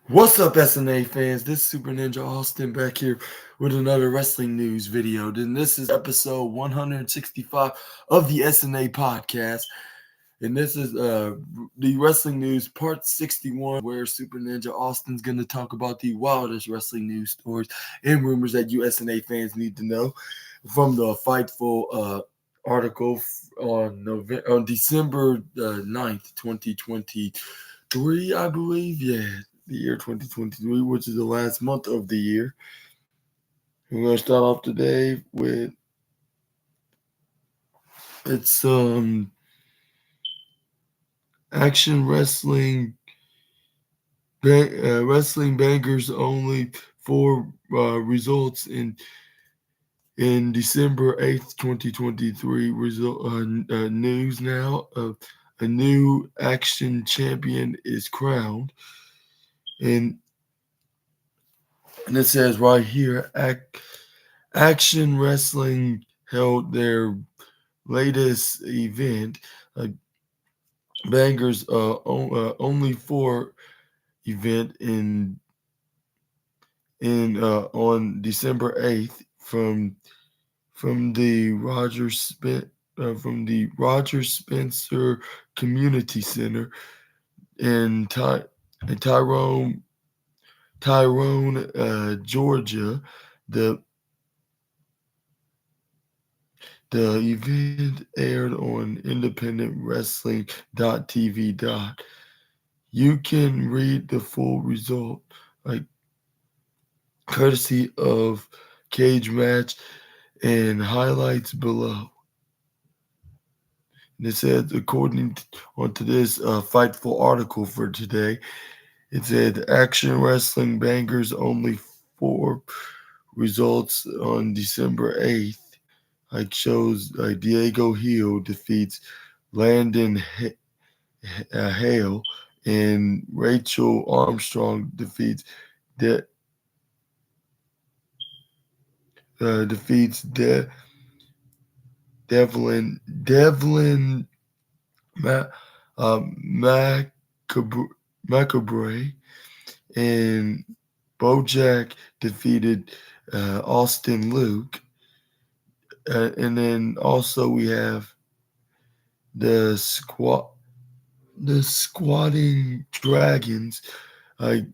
What's up, SNA fans? This is Super Ninja Austin back here with another wrestling news video. Then this is episode 165 of the SNA podcast, and this is the wrestling news part 61, where Super Ninja Austin's going to talk about the wildest wrestling news stories and rumors that you SNA fans need to know from the Fightful article on December 9th, 2023, I believe. Yeah, the year 2023, which is the last month of the year. We're going to start off today with it's action wrestling wrestling bangers only for results in December 8th, 2023. News now. A new action champion is crowned, and it says right here, Action Wrestling held their latest event, Bangers only four event in on December 8th from the Roger Spencer Community Center in Tyrone, Georgia. The The event aired on independentwrestling.tv. You can read the full result, like courtesy of Cage Match and highlights below. And it says, onto this Fightful article for today, it said Action Wrestling Bangers only four results on December 8th. Like shows like Diego Hill defeats Landon Hale, and Rachel Armstrong De- defeats Devlin Ma- Macabre, and Bojack defeated Austin Luke. And then also we have the squatting dragons, like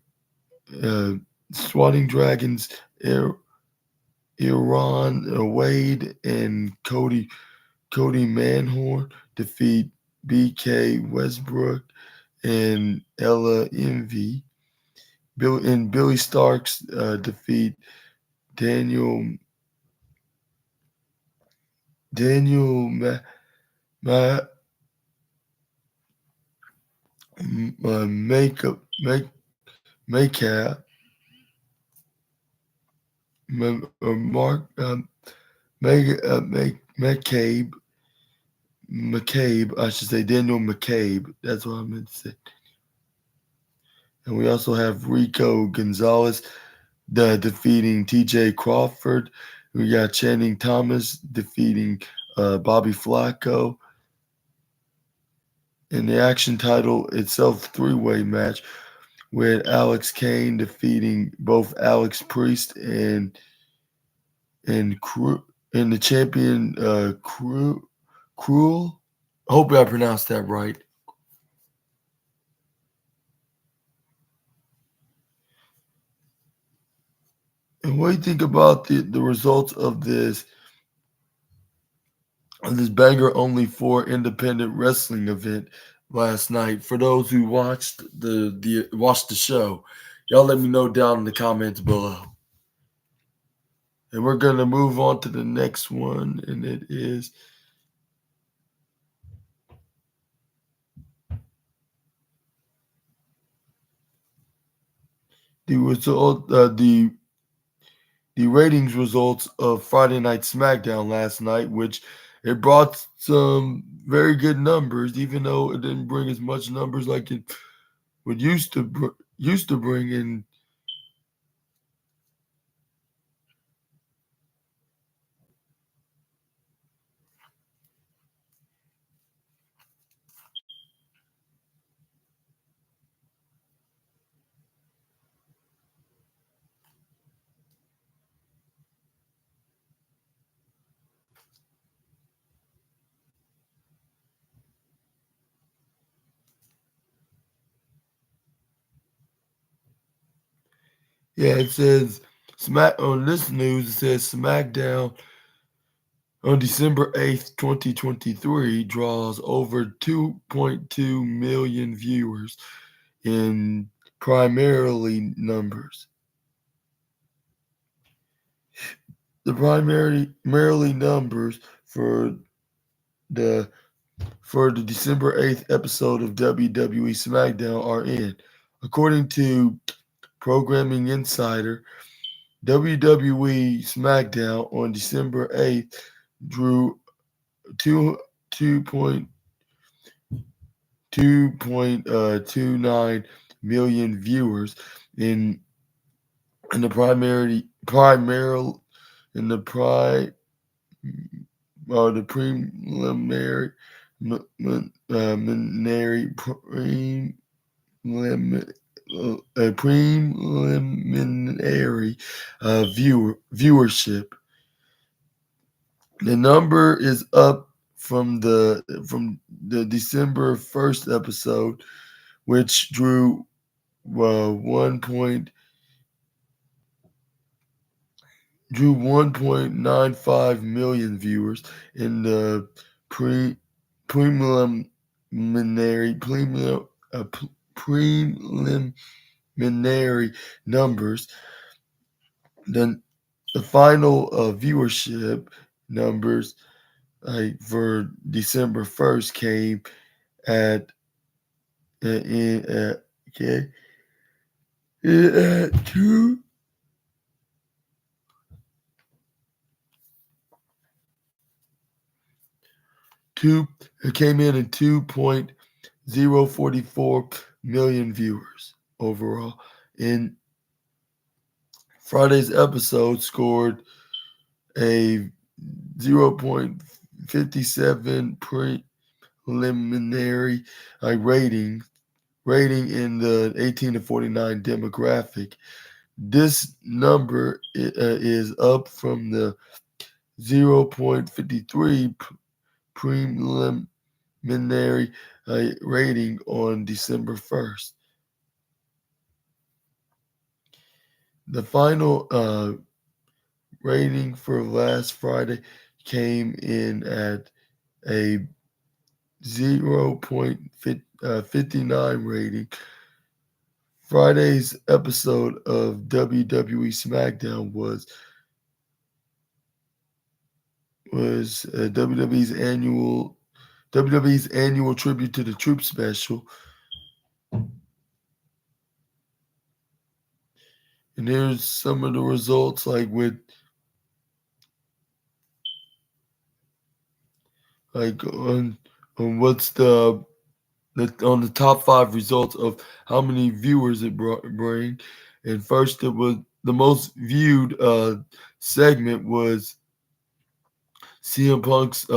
swatting dragons, Iran Wade and Cody Manhorn defeat BK Westbrook and Ella Envy. Billy Starks defeat Daniel Daniel Ma, Ma, Makeup Makeup Mark McCabe, I should say Daniel McCabe. That's what I meant to say. And we also have Rico Gonzalez defeating TJ Crawford. We got Channing Thomas defeating Bobby Flacco. In the action title itself, three-way match with Alex Kane defeating both Alex Priest and the champion Cruel. Hope I pronounced that right. And what do you think about the results of this banger only for independent wrestling event last night? For those who watched the show, y'all let me know down in the comments below. And we're gonna move on to the next one, and it is the result the ratings results of Friday Night SmackDown last night, which it brought some very good numbers, even though it didn't bring as much numbers like it would used to bring in. Yeah, it says Smack on this news. It says SmackDown on December 8th, 2023, draws over 2.2 million viewers in primarily numbers. The primarily numbers the for the December 8th episode of WWE SmackDown are in. According to Programming Insider, WWE SmackDown on December 8th drew 2.29 million viewers in in the primary in the preliminary prelim- preliminary viewership. The number is up from the December 1st episode, which one point drew 1.95 million viewers in the pre preliminary preliminary numbers. Then the final viewership numbers for December 1st came at in okay at two it came in at 2.044 million viewers overall. In Friday's episode scored a 0.57 preliminary rating in the 18 to 49 demographic. This number is up from the 0.53 preliminary rating on December 1st. The final rating for last Friday came in at a 0.59 rating. Friday's episode of WWE SmackDown was WWE's annual tribute to the Troops special. And here's some of the results, like on what's on the top 5 results of how many viewers it bring. And first, it was the most viewed segment was CM Punk's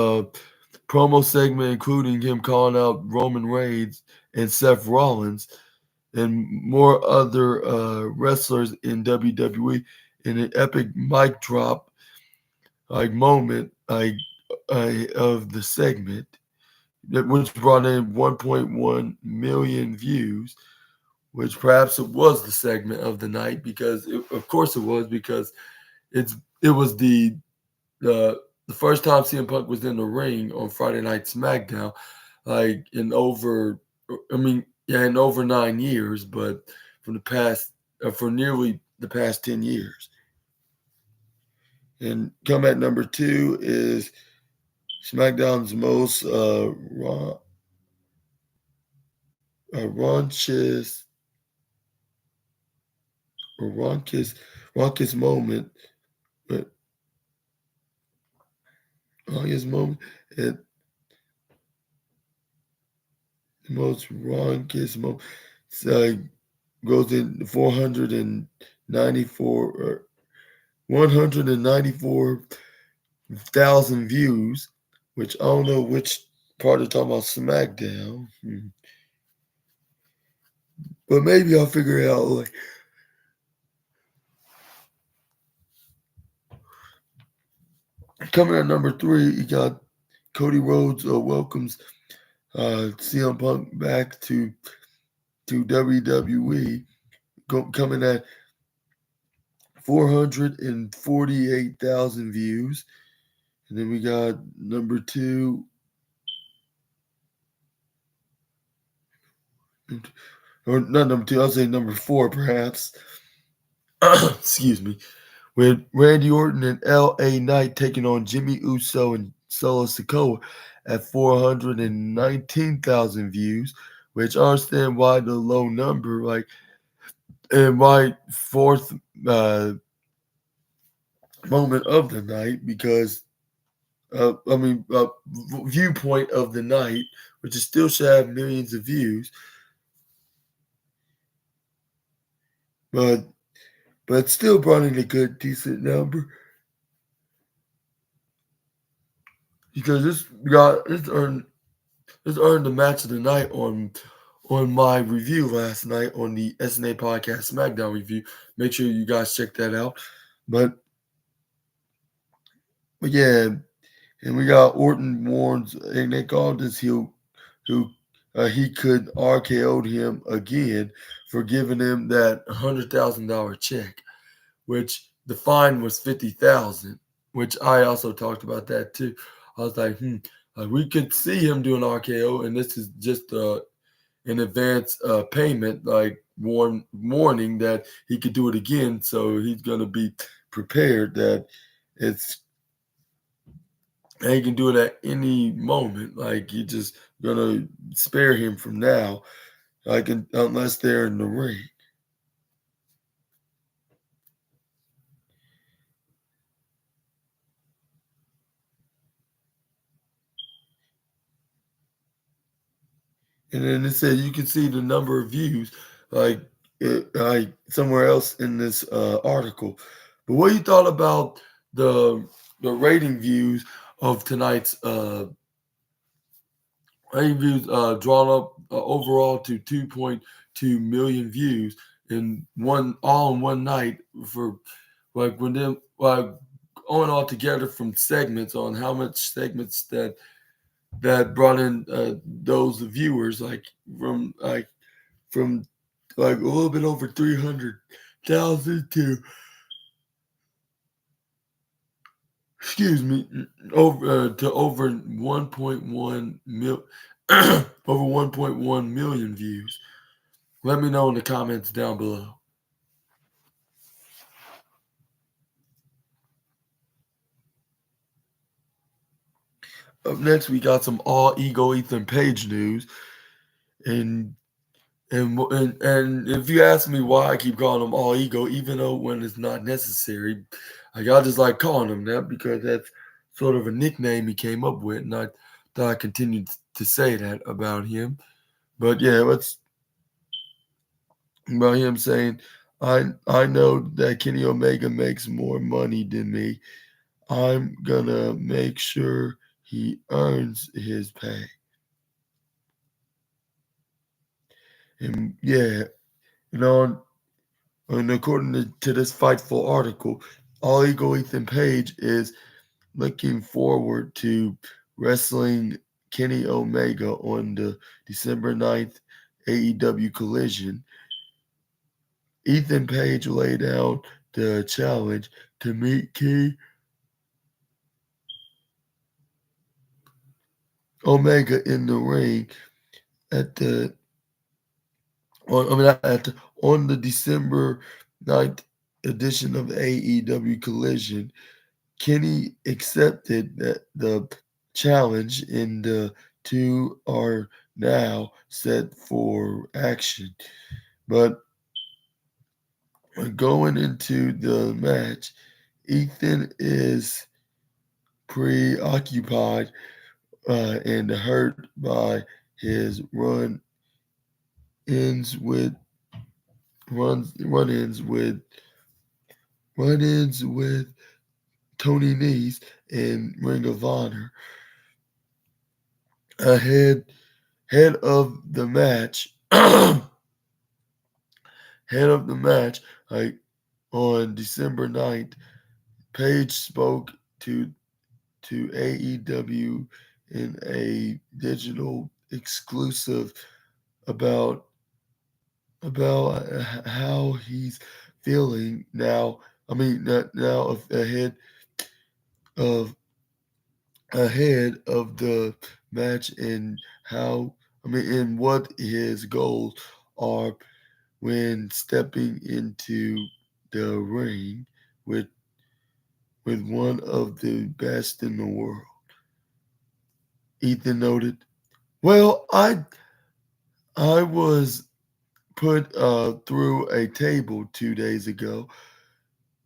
promo segment, including him calling out Roman Reigns and Seth Rollins and more other wrestlers in WWE in an epic mic drop moment of the segment, which brought in 1.1 million views, which perhaps it was the segment of the night of course it was, because it was the first time CM Punk was in the ring on Friday Night SmackDown, in over, in over 9 years, but from the past, for nearly the past 10 years. And come at number 2 is SmackDown's most raunchous or raucous moment, but longest moment at the most raucous moment goes in 194,000 views, which I don't know which part of talking about SmackDown, but maybe I'll figure it out later. Coming at number 3, you got Cody Rhodes welcomes CM Punk back to WWE. Coming at 448,000 views. And then we got number two, or not number two, I'll say number four perhaps. Excuse me. With Randy Orton and L.A. Knight taking on Jimmy Uso and Solo Sikoa at 419,000 views, which I understand why the low number, like, and why fourth moment of the night, because viewpoint of the night, which is still should have millions of views, but still brought in a good decent number, because this earned the match of the night on my review last night on the SNA podcast SmackDown review. Make sure you guys check that out. But yeah, and we got Orton warns, and they called this who he could RKO'd him again for giving him that $100,000 check, which the fine was $50,000, which I also talked about that too. I was like, we could see him doing RKO, and this is just in advance payment, like warning that he could do it again. So he's gonna be prepared that it's and he can do it at any moment. Like you just gonna spare him from now, like unless they're in the ring. And then it said you can see the number of views, like somewhere else in this article. But what you thought about the rating views of tonight's rating views drawn up overall to 2.2 million views in one night, for like when them like going all together from segments on how much segments that brought in those viewers, like from like a little bit over 300,000 to, excuse me, over 1.1 mil over 1.1 million views. Let me know in the comments down below. Up next, we got some all ego Ethan Page news, and and if you ask me why I keep calling him all ego, even though when it's not necessary, I just like calling him that because that's sort of a nickname he came up with, and I thought I continued to say that about him. But yeah, what's about him saying, I know that Kenny Omega makes more money than me. I'm gonna make sure he earns his pay. And yeah, you know, and according to this Fightful article, All Ego Ethan Page is looking forward to wrestling Kenny Omega on the December 9th AEW Collision. Ethan Page laid out the challenge to meet Kenny Omega in the ring at the on the December 9th edition of AEW Collision. Kenny accepted that the challenge, and the two are now set for action. But going into the match, Ethan is preoccupied and hurt by his ins with run-ins with Tony Nese and Ring of Honor. Ahead of the match, head of the match, like on December 9th, Page spoke to AEW in a digital exclusive about how he's feeling now now of ahead of the match, and and what his goals are when stepping into the ring with one of the best in the world. Ethan noted, "Well, I was put through a table 2 days ago.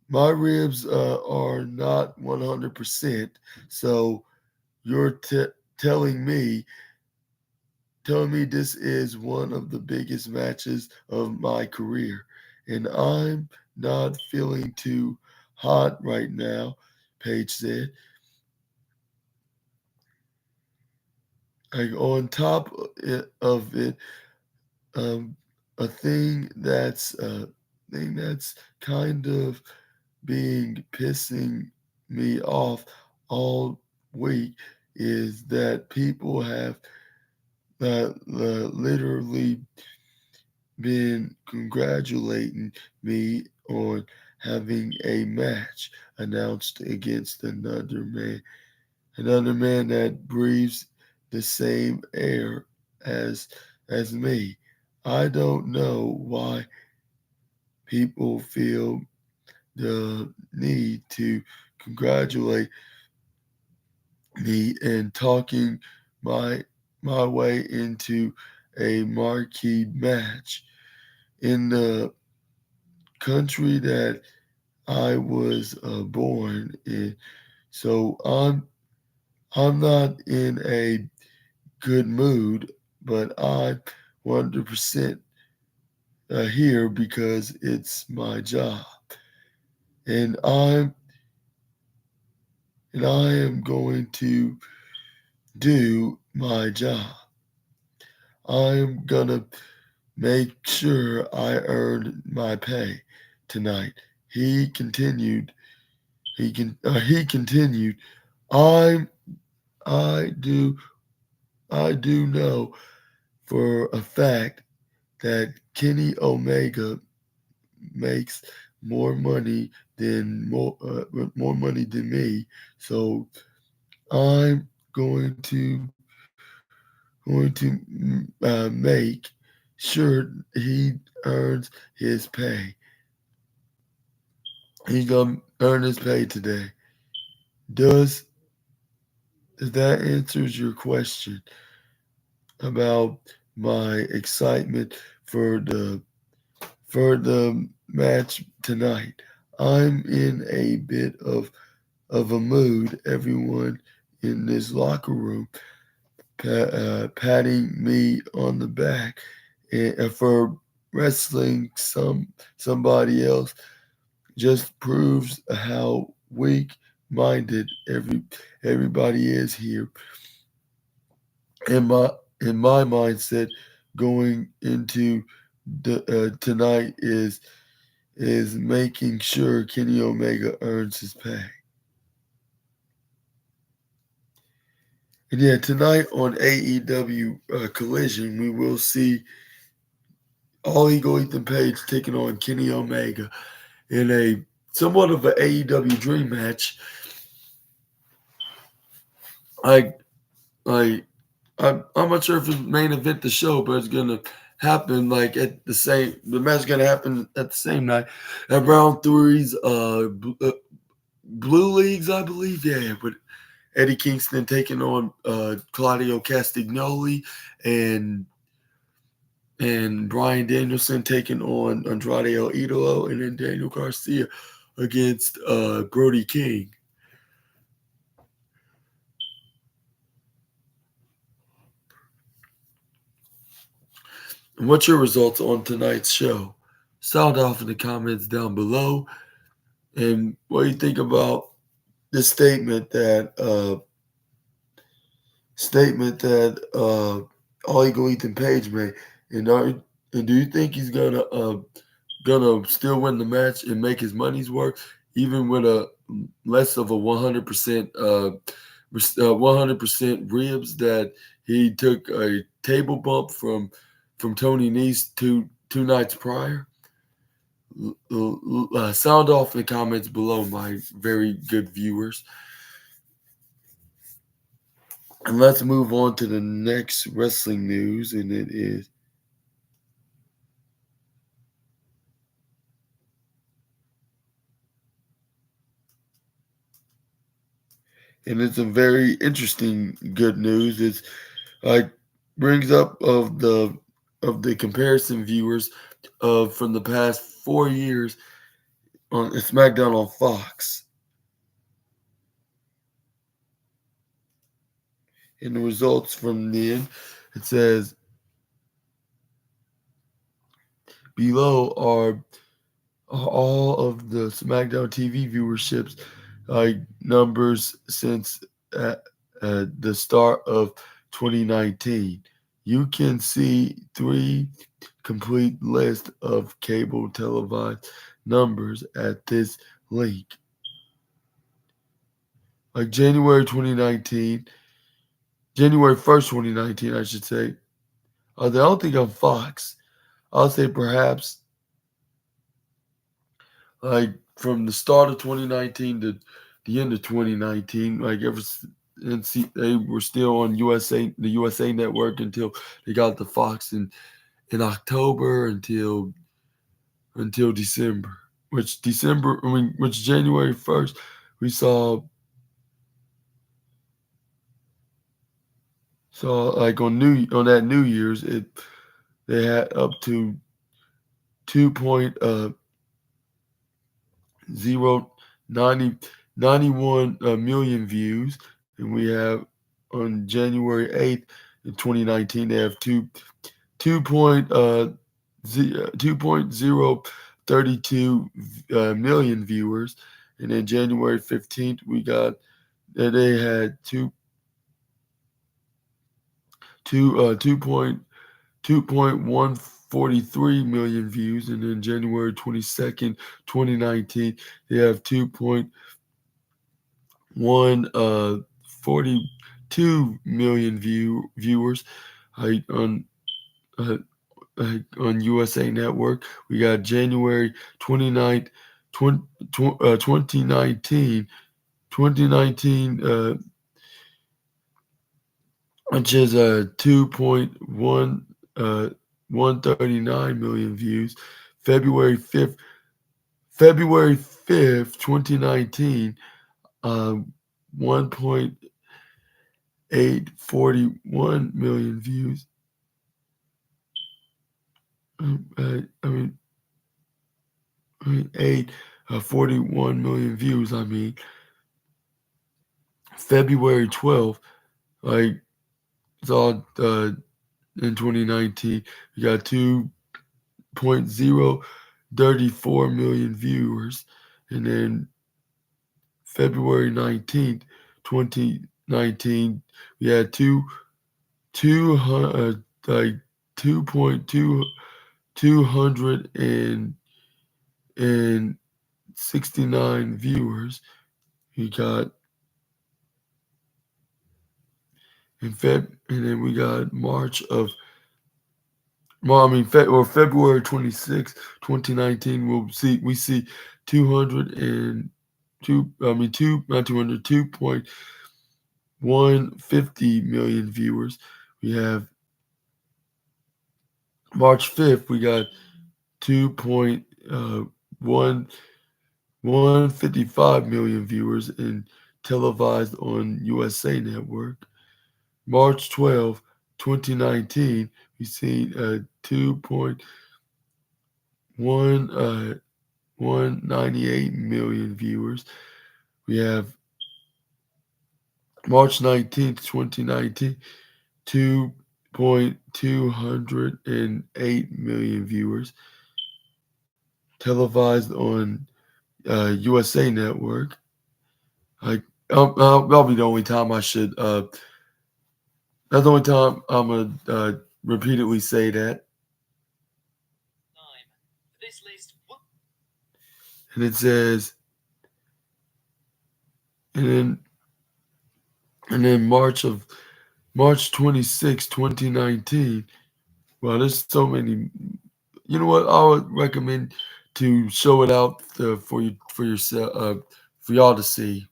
My ribs are not 100%, so you're telling me this is one of the biggest matches of my career, and I'm not feeling too hot right now," Page said. Like, on top of it, um, a thing that's kind of being pissing me off all week is that people have literally been congratulating me on having a match announced against another man that breathes the same air as me. I don't know why people feel the need to congratulate me and talking my way into a marquee match in the country that I was born in. So I'm not in a good mood, but I'm 100% here because it's my job, and I am going to do my job. I'm gonna make sure I earn my pay tonight. He continued. He continued. I'm. I do. I do know for a fact that Kenny Omega makes more money than me. So I'm going to make sure he earns his pay. He's gonna earn his pay today. Does that answers your question about my excitement for the match tonight? I'm in a bit of a mood. Everyone in this locker room patting me on the back for wrestling somebody else just proves how weak minded everybody is here. In my mindset going into tonight is making sure Kenny Omega earns his pay. And yeah, tonight on AEW Collision, we will see All Ego Ethan Page taking on Kenny Omega in a somewhat of an AEW dream match. I'm not sure if it's main event the show, but it's gonna happen like at the match is gonna happen at the same night at round threes, blue leagues, I believe. Yeah, but Eddie Kingston taking on Claudio Castagnoli and Brian Danielson taking on Andrade El Idolo, and then Daniel Garcia against Brody King. And what's your results on tonight's show? Sound off in the comments down below. And what do you think about the statement that All Ego Ethan Page made? And do you think he's gonna still win the match and make his money's worth, even with a less of a 100% 100% ribs that he took a table bump from Tony Nese two nights prior? Sound off in the comments below, my very good viewers. And let's move on to the next wrestling news, and it's a very interesting good news. It's like brings up of the comparison viewers of from the past 4 years on SmackDown on Fox, and the results from then. It says below are all of the SmackDown TV viewerships numbers since the start of 2019. You can see three complete list of cable televised numbers at this link. Like January 1st, 2019, I should say. I don't think on Fox. I'll say perhaps like from the start of 2019 to the end of 2019, like ever since they were still on the USA Network until they got the Fox in October until December. Which January 1st, we saw like on that New Year's, they had up to 2.091 million views, and we have on January 8th in 2019 they have 2.032 million viewers, and then January 15th we got they had two point 2.143 million views, and then January 22nd, 2019, they have 2.142 million viewers on on USA Network. We got January 29th, 2019, which is 139 million views. February 5th, 2019, 1.841 million views. I mean, 41 million views. I mean, February 12th, like it's all in 2019, we got 2.034 million viewers, and then February 19th, 2019, we had two like 269 viewers. We got and then we got February 26th, 2019. We see 202. I mean not 200. 2.150 million viewers. We have March 5th. We got 2.155 million viewers and televised on USA Network. March 12th, 2019, we see 2.198 million viewers. We have March 19th, 2019, 2.208 million viewers televised on USA Network. That'll be the only time I should. That's the only time I'm gonna repeatedly say that. And it says, and then March 26, 2019. Well, there's so many. You know what? I would recommend to show it out for yourself for y'all to see.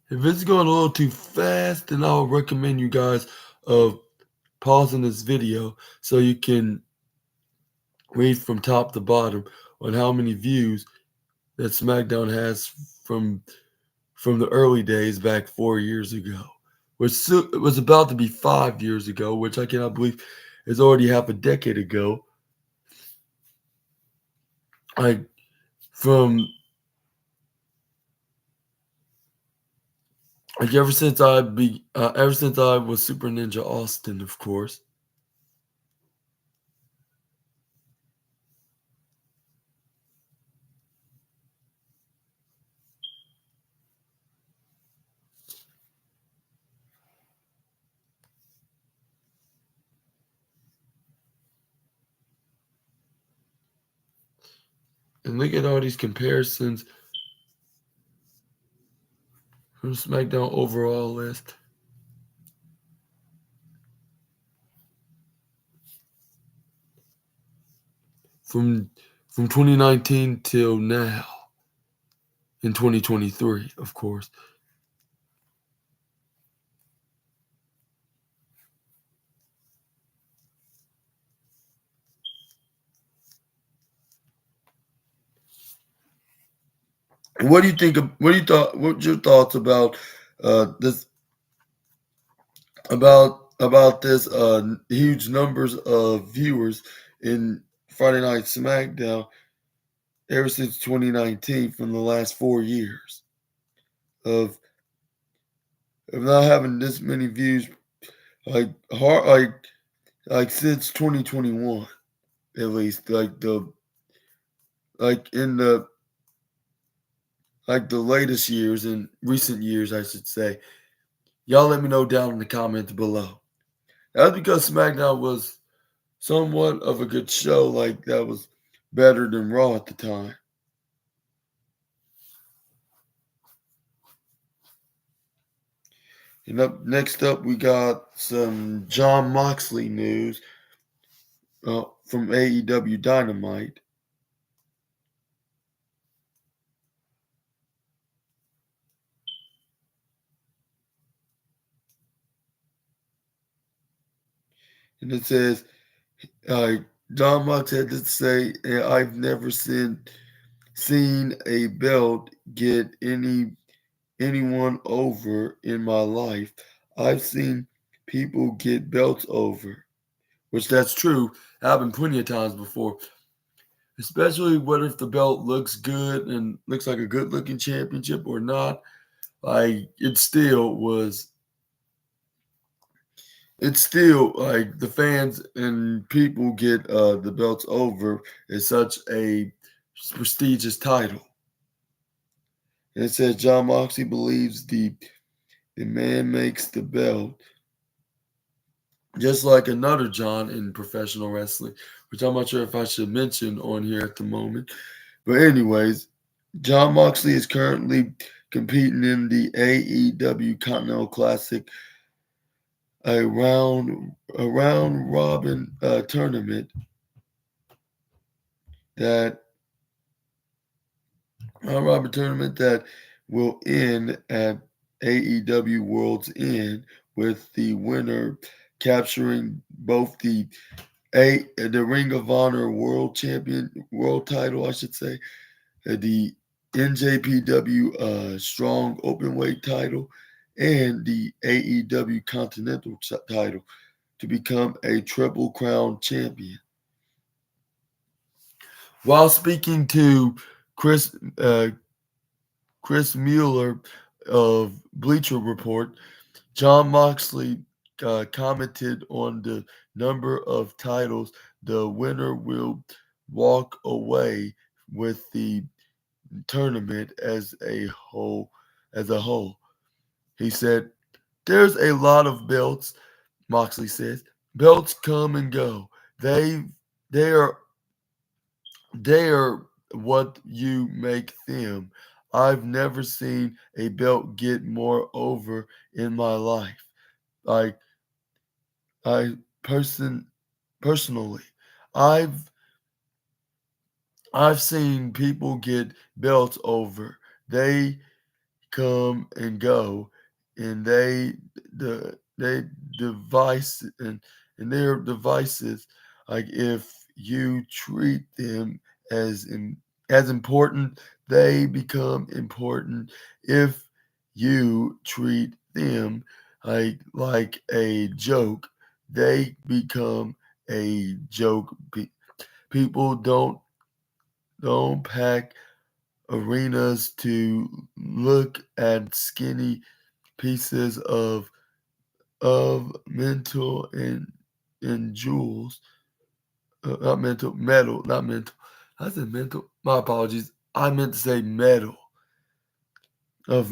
If it's going a little too fast, then I'll recommend you guys pausing this video so you can read from top to bottom on how many views that SmackDown has from from the early days back 4 years ago, which it was about to be 5 years ago, which I cannot believe is already half a decade ago. Like from like ever since I was Super Ninja Austin, of course. And look at all these comparisons from SmackDown overall list from from 2019 till now in 2023, of course. What do you think of what do you thought what's your thoughts this about this huge numbers of viewers in Friday Night SmackDown ever since 2019 from the last 4 years of not having this many views like hard like since 2021 at least like in the latest years in recent years I should say. Y'all let me know down in the comments below. That's because SmackDown was somewhat of a good show, like that was better than Raw at the time. And next up, we got some Jon Moxley news from AEW Dynamite. And it says, Jon Moxley had to say, I've never seen a belt get anyone over in my life. I've seen people get belts over, which that's true. Happened plenty of times before. Especially what if the belt looks good and looks like a good looking championship or not. Like it's still like the fans and people get the belts over is such a prestigious title. And it says Jon Moxley believes the man makes the belt, just like another John in professional wrestling, which I'm not sure if I should mention on here at the moment. But anyways, Jon Moxley is currently competing in the AEW Continental Classic, a round robin tournament that will end at AEW World's End, with the winner capturing both the Ring of Honor world title, I should say, the NJPW Strong Openweight title, and the AEW Continental title to become a Triple Crown champion. While speaking to Chris Chris Mueller of Bleacher Report, Jon Moxley commented on the number of titles the winner will walk away with the tournament as a whole. He said, "There's a lot of belts," Moxley says. "Belts come and go. They are they are what you make them. I've never seen a belt get more over in my life. Like I personally, I've I've seen people get belts over. They come and go, and they device and their devices. Like if you treat them as important, they become important. If you treat them like a joke, they become a joke. People don't pack arenas to look at skinny pieces of mental and jewels, not mental metal, not mental. I said mental. My apologies. I meant to say metal of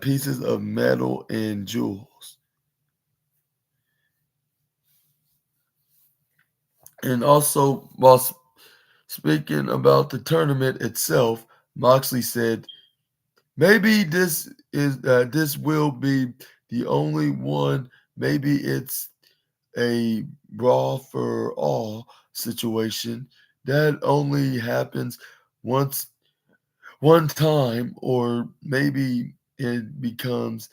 pieces of metal and jewels. And also, while speaking about the tournament itself, Moxley said, "Maybe this will be the only one. Maybe it's a brawl for all situation that only happens once one time, or maybe it becomes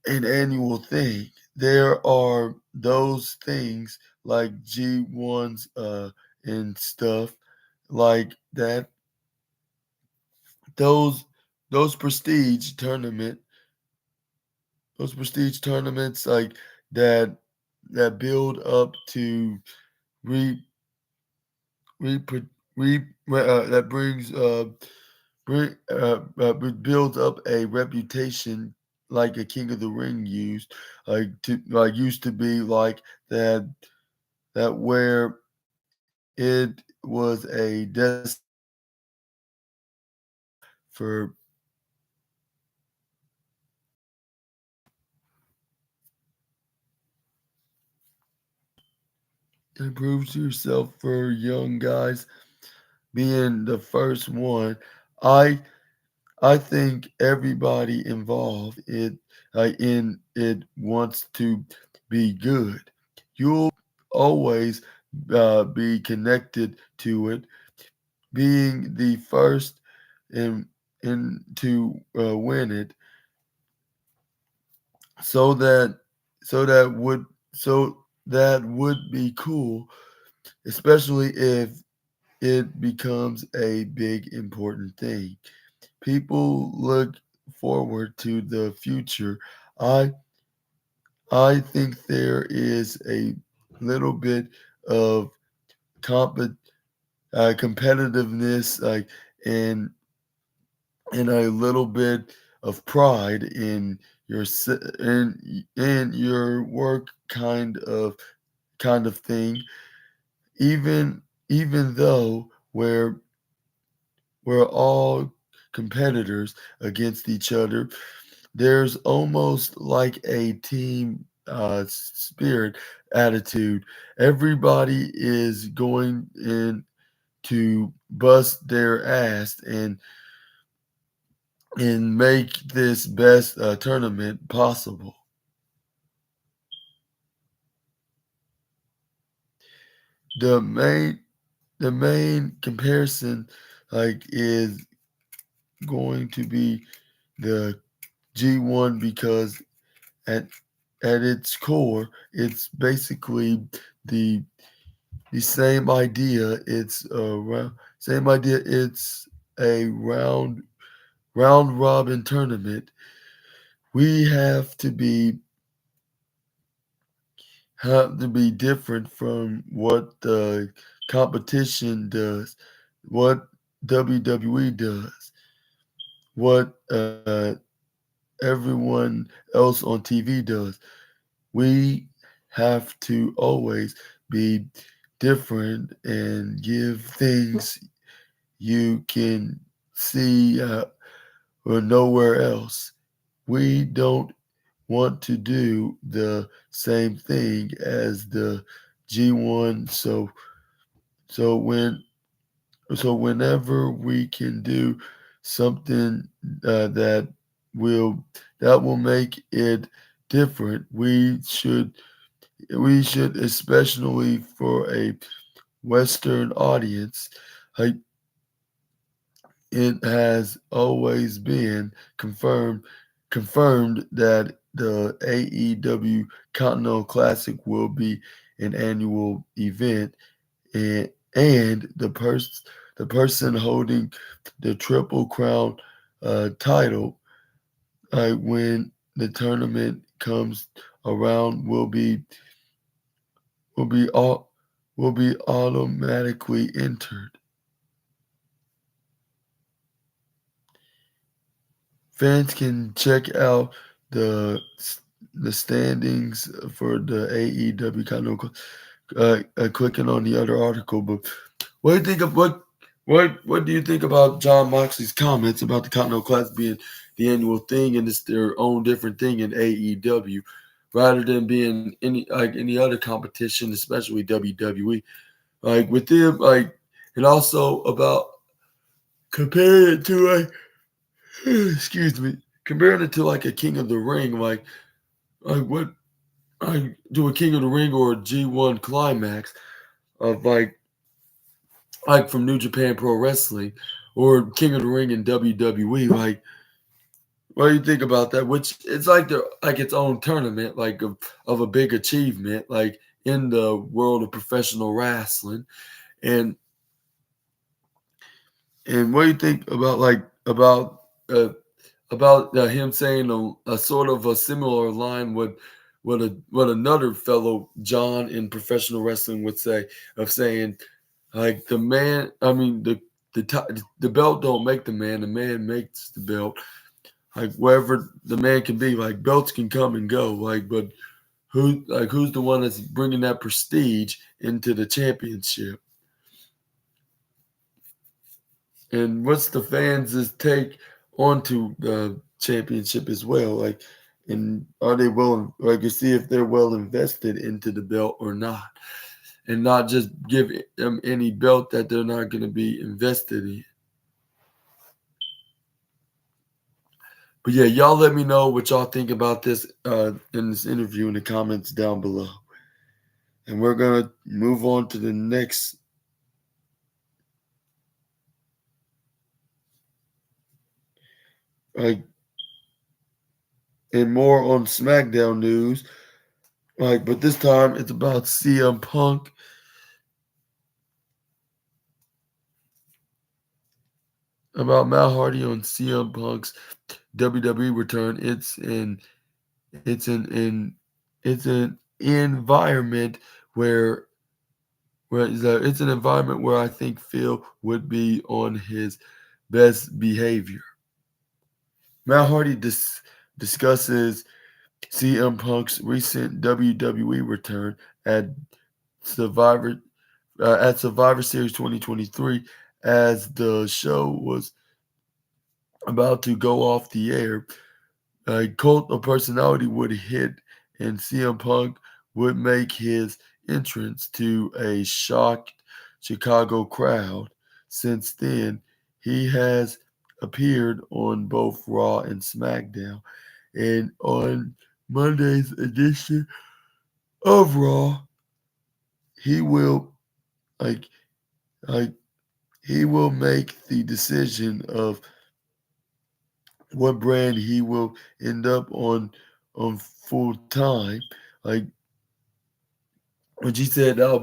an annual thing. There are those things like G1s and stuff like that. Those those prestige tournament those prestige tournaments like that that build up to re re, re that brings builds up a reputation like a King of the Ring used to be like that where it was a destination for improve yourself for young guys being the first one. I I think everybody involved in it wants to be good. You'll always be connected to it, being the first in to win it. So that so that would so that would be cool, especially if it becomes a big important thing. People look forward to the future. I I think there is a little bit of comp- competitiveness, and and a little bit of pride in in your work kind of thing. Even though we're all competitors against each other, there's almost like a team spirit attitude. Everybody is going in to bust their ass and make this best tournament possible. The main the main comparison is going to be the G1 because at at its core, it's basically the the same idea. Same idea. It's a round robin tournament. We have to be different from what the competition does, what WWE does, what everyone else on TV does. We have to always be different and give things you can see or nowhere else. We don't want to do the same thing as the G1. So when whenever we can do something that will make it different, we should, especially for a Western audience. Like, it has always been confirmed that the AEW Continental Classic will be an annual event, and the person holding the Triple Crown title, when the tournament comes around, will be all will be automatically entered. Fans can check out the the standings for the AEW Continental, clicking on the other article. But what do you think of what do you think about John Moxley's comments about the Continental Class being the annual thing and it's their own different thing in AEW, rather than being any other competition, especially WWE? Like with them, and also about comparing it to excuse me, comparing it to like a King of the Ring, what I do a King of the Ring or a G1 climax of from New Japan Pro Wrestling or King of the Ring in WWE. Like, what do you think about that? Which it's like its own tournament, of a big achievement, like in the world of professional wrestling. And what do you think about uh, him saying a sort of a similar line what another fellow John in professional wrestling would say, of saying, like, the man, I mean, the belt don't make the man makes the belt. Like, wherever the man can be, like, belts can come and go, but who's the one that's bringing that prestige into the championship? And what's the fans' take onto the championship as well? Like, and are they to see if they're well invested into the belt or not, and not just give them any belt that they're not going to be invested in. But yeah, y'all let me know what y'all think about this in this interview in the comments down below. And we're gonna move on to the next. And more on SmackDown news. But this time it's about CM Punk. About Matt Hardy on CM Punk's WWE return. It's an environment it's an environment where I think Phil would be on his best behavior. Matt Hardy discusses CM Punk's recent WWE return at Survivor Survivor Series 2023, as the show was about to go off the air. A cult of personality would hit, and CM Punk would make his entrance to a shocked Chicago crowd. Since then, he has appeared on both Raw and SmackDown, and on Monday's edition of Raw, he will like like he will make the decision of what brand he will end up on full time. Like, when she said he'll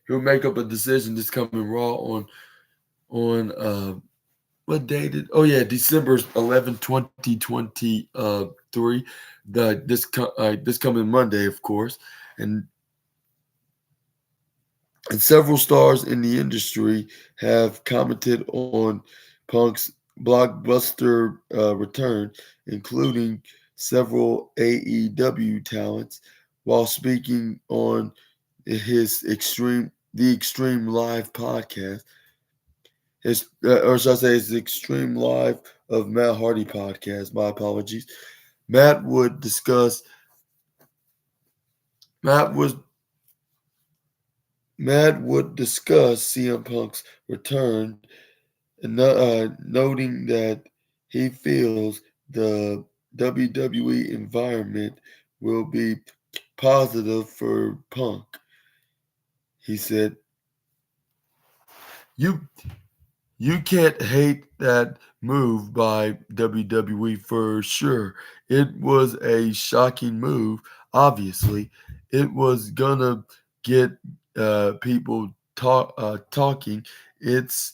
make up a decision this coming Raw on what day did, oh yeah, December 11th, 2023, this coming Monday, of course. And several stars in the industry have commented on Punk's blockbuster return, including several AEW talents, while speaking on the Extreme Live podcast. or should I say, his Extreme Live of Matt Hardy podcast. My apologies. Matt would discuss. Matt was Matt would discuss CM Punk's return, and noting that he feels the WWE environment will be positive for Punk. He said, "You You can't hate that move by WWE for sure. It was a shocking move. Obviously, it was gonna get people talking. It's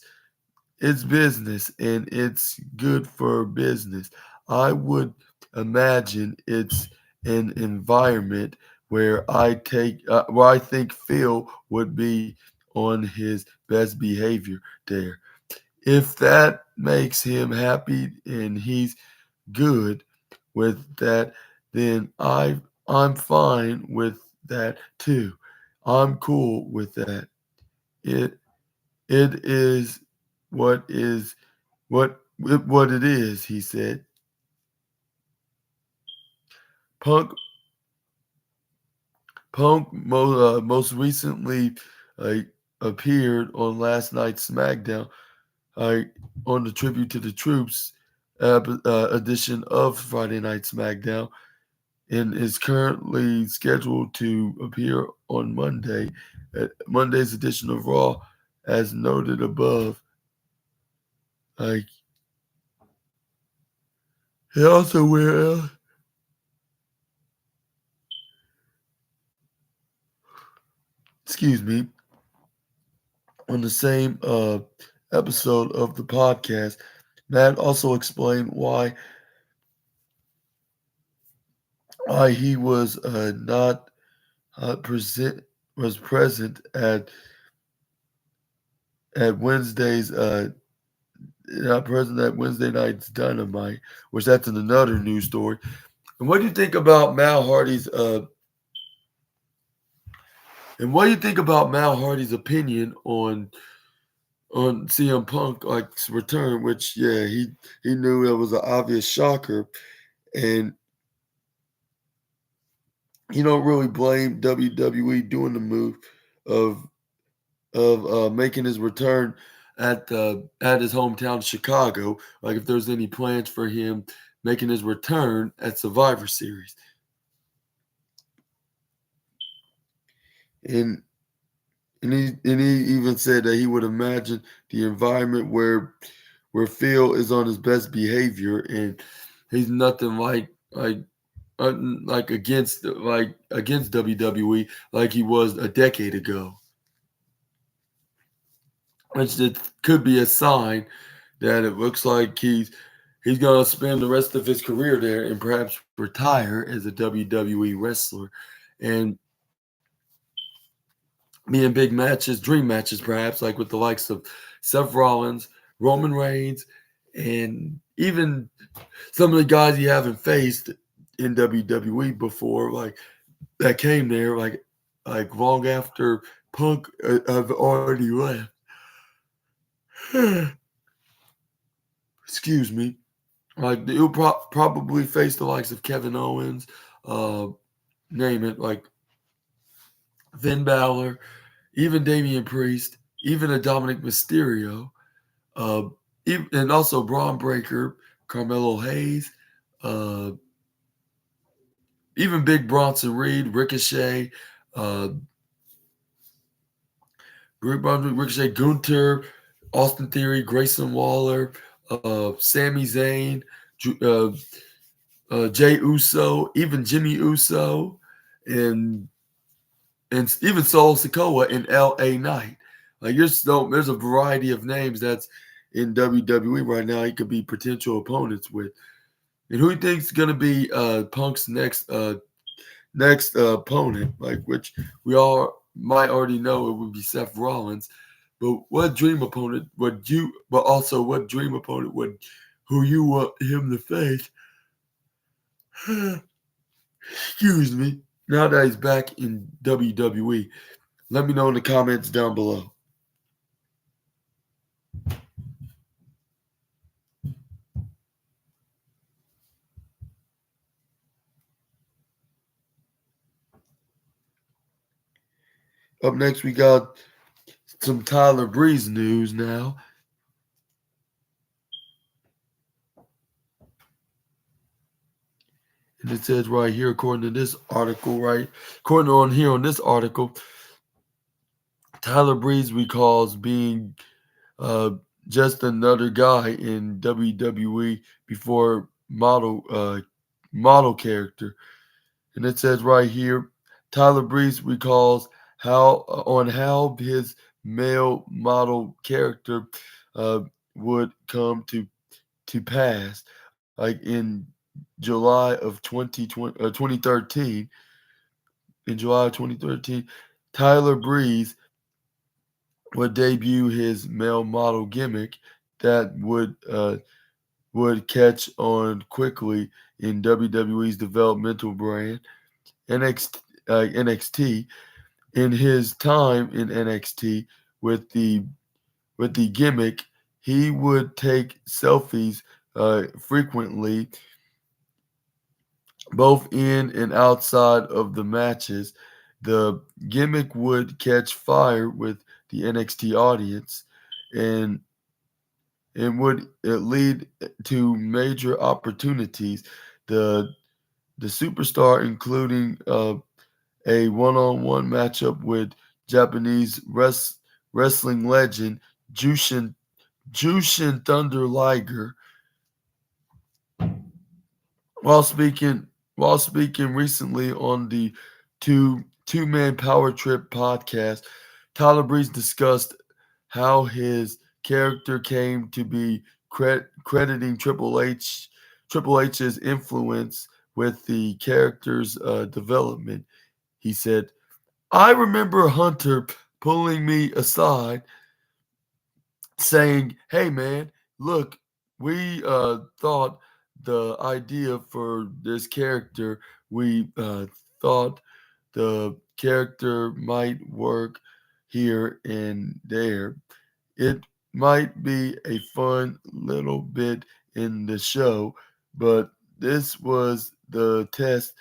it's business and it's good for business. I would imagine it's an environment where I think Phil would be on his best behavior there. If that makes him happy and he's good with that, then I'm fine with that too. I'm cool with that. It it is what is what it is, he said. Punk most recently uh, appeared on last night's SmackDown uh, on the Tribute to the Troops edition of Friday Night SmackDown and is currently scheduled to appear on Monday's edition of Raw, as noted above. Like he also will, excuse me, on the same episode of the podcast, Matt also explained why he was not present was present at Wednesday's not present at Wednesday night's Dynamite, which that's in another news story. And what do you think about Mal Hardy's and what do you think about Mal Hardy's opinion on CM Punk like's return? Which he knew it was an obvious shocker, and he don't really blame WWE doing the move of making his return at his hometown Chicago. Like if there's any plans for him making his return at Survivor Series, and he even said that he would imagine the environment where Phil is on his best behavior and he's nothing like against WWE like he was a decade ago, which it could be a sign that it looks like he's gonna spend the rest of his career there and perhaps retire as a WWE wrestler and be in big matches, dream matches perhaps, like with the likes of Seth Rollins, Roman Reigns, and even some of the guys he haven't faced in WWE before, like that came there like long after Punk have already left. Excuse me. Like he'll probably face the likes of Kevin Owens, uh, name it, like Finn Balor, even Damian Priest, even a Dominic Mysterio, uh, and also Braun Breaker, Carmelo Hayes, uh, even Big Bronson Reed, Ricochet, uh, Ricochet, Gunther, Austin Theory, Grayson Waller, Sami Zayn, uh, Jay Uso, even Jimmy Uso, and even Solo Sikoa in L.A. Knight. Like there's a variety of names that's in WWE right now. He could be potential opponents with. And who do you think's gonna be Punk's next opponent? Like which we all might already know it would be Seth Rollins. But what dream opponent would you? But also, what dream opponent would who you want him to face? Excuse me. Now that he's back in WWE, let me know in the comments down below. Up next, we got some Tyler Breeze news now. And it says right here, according to this article, according on here on this article, Tyler Breeze recalls being uh, just another guy in WWE before model character. And it says right here, Tyler Breeze recalls how his male model character uh, would come to pass, like in July of 2013. In July of 2013, Tyler Breeze would debut his male model gimmick that would catch on quickly in WWE's developmental brand NXT. In his time in NXT with the with the gimmick, he would take selfies frequently, both in and outside of the matches. The gimmick would catch fire with the NXT audience, and would lead to major opportunities. The the superstar, including a one-on-one matchup with Japanese wrestling legend Jushin Thunder Liger, while speaking while speaking recently on the two-man power trip podcast. Tyler Breeze discussed how his character came to be crediting Triple H's influence with the character's development. He said, "I remember Hunter pulling me aside, saying, 'Hey man, look, we thought the idea for this character, we thought the character might work here and there. It might be a fun little bit in the show, but this was the test,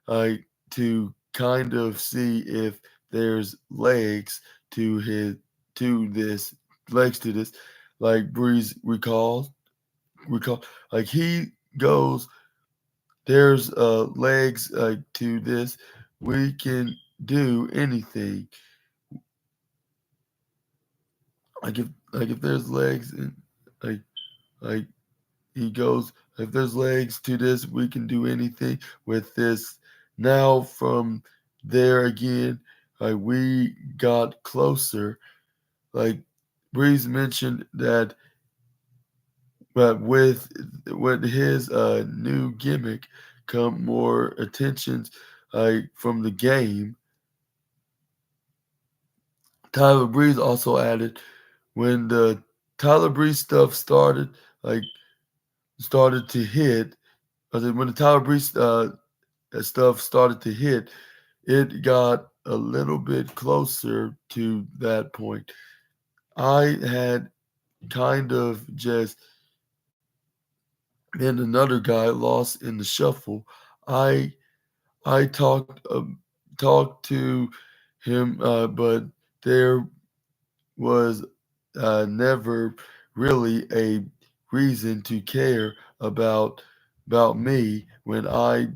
to kind of see if there's to his to this legs to this, like Breeze recall, like he goes, there's legs to this, we can do anything, if there's legs, and like like he goes, if there's legs to this, we can do anything with this. Now from there again, we got closer. Like Breeze mentioned that, but with his new gimmick come more attentions from the game. Tyler Breeze also added, when the Tyler Breeze stuff like started to hit, when the Tyler Breeze stuff started to hit, it got a little bit closer to that point. I had kind of just been another guy lost in the shuffle. I I talked to him, but there was never really a reason to care about me when I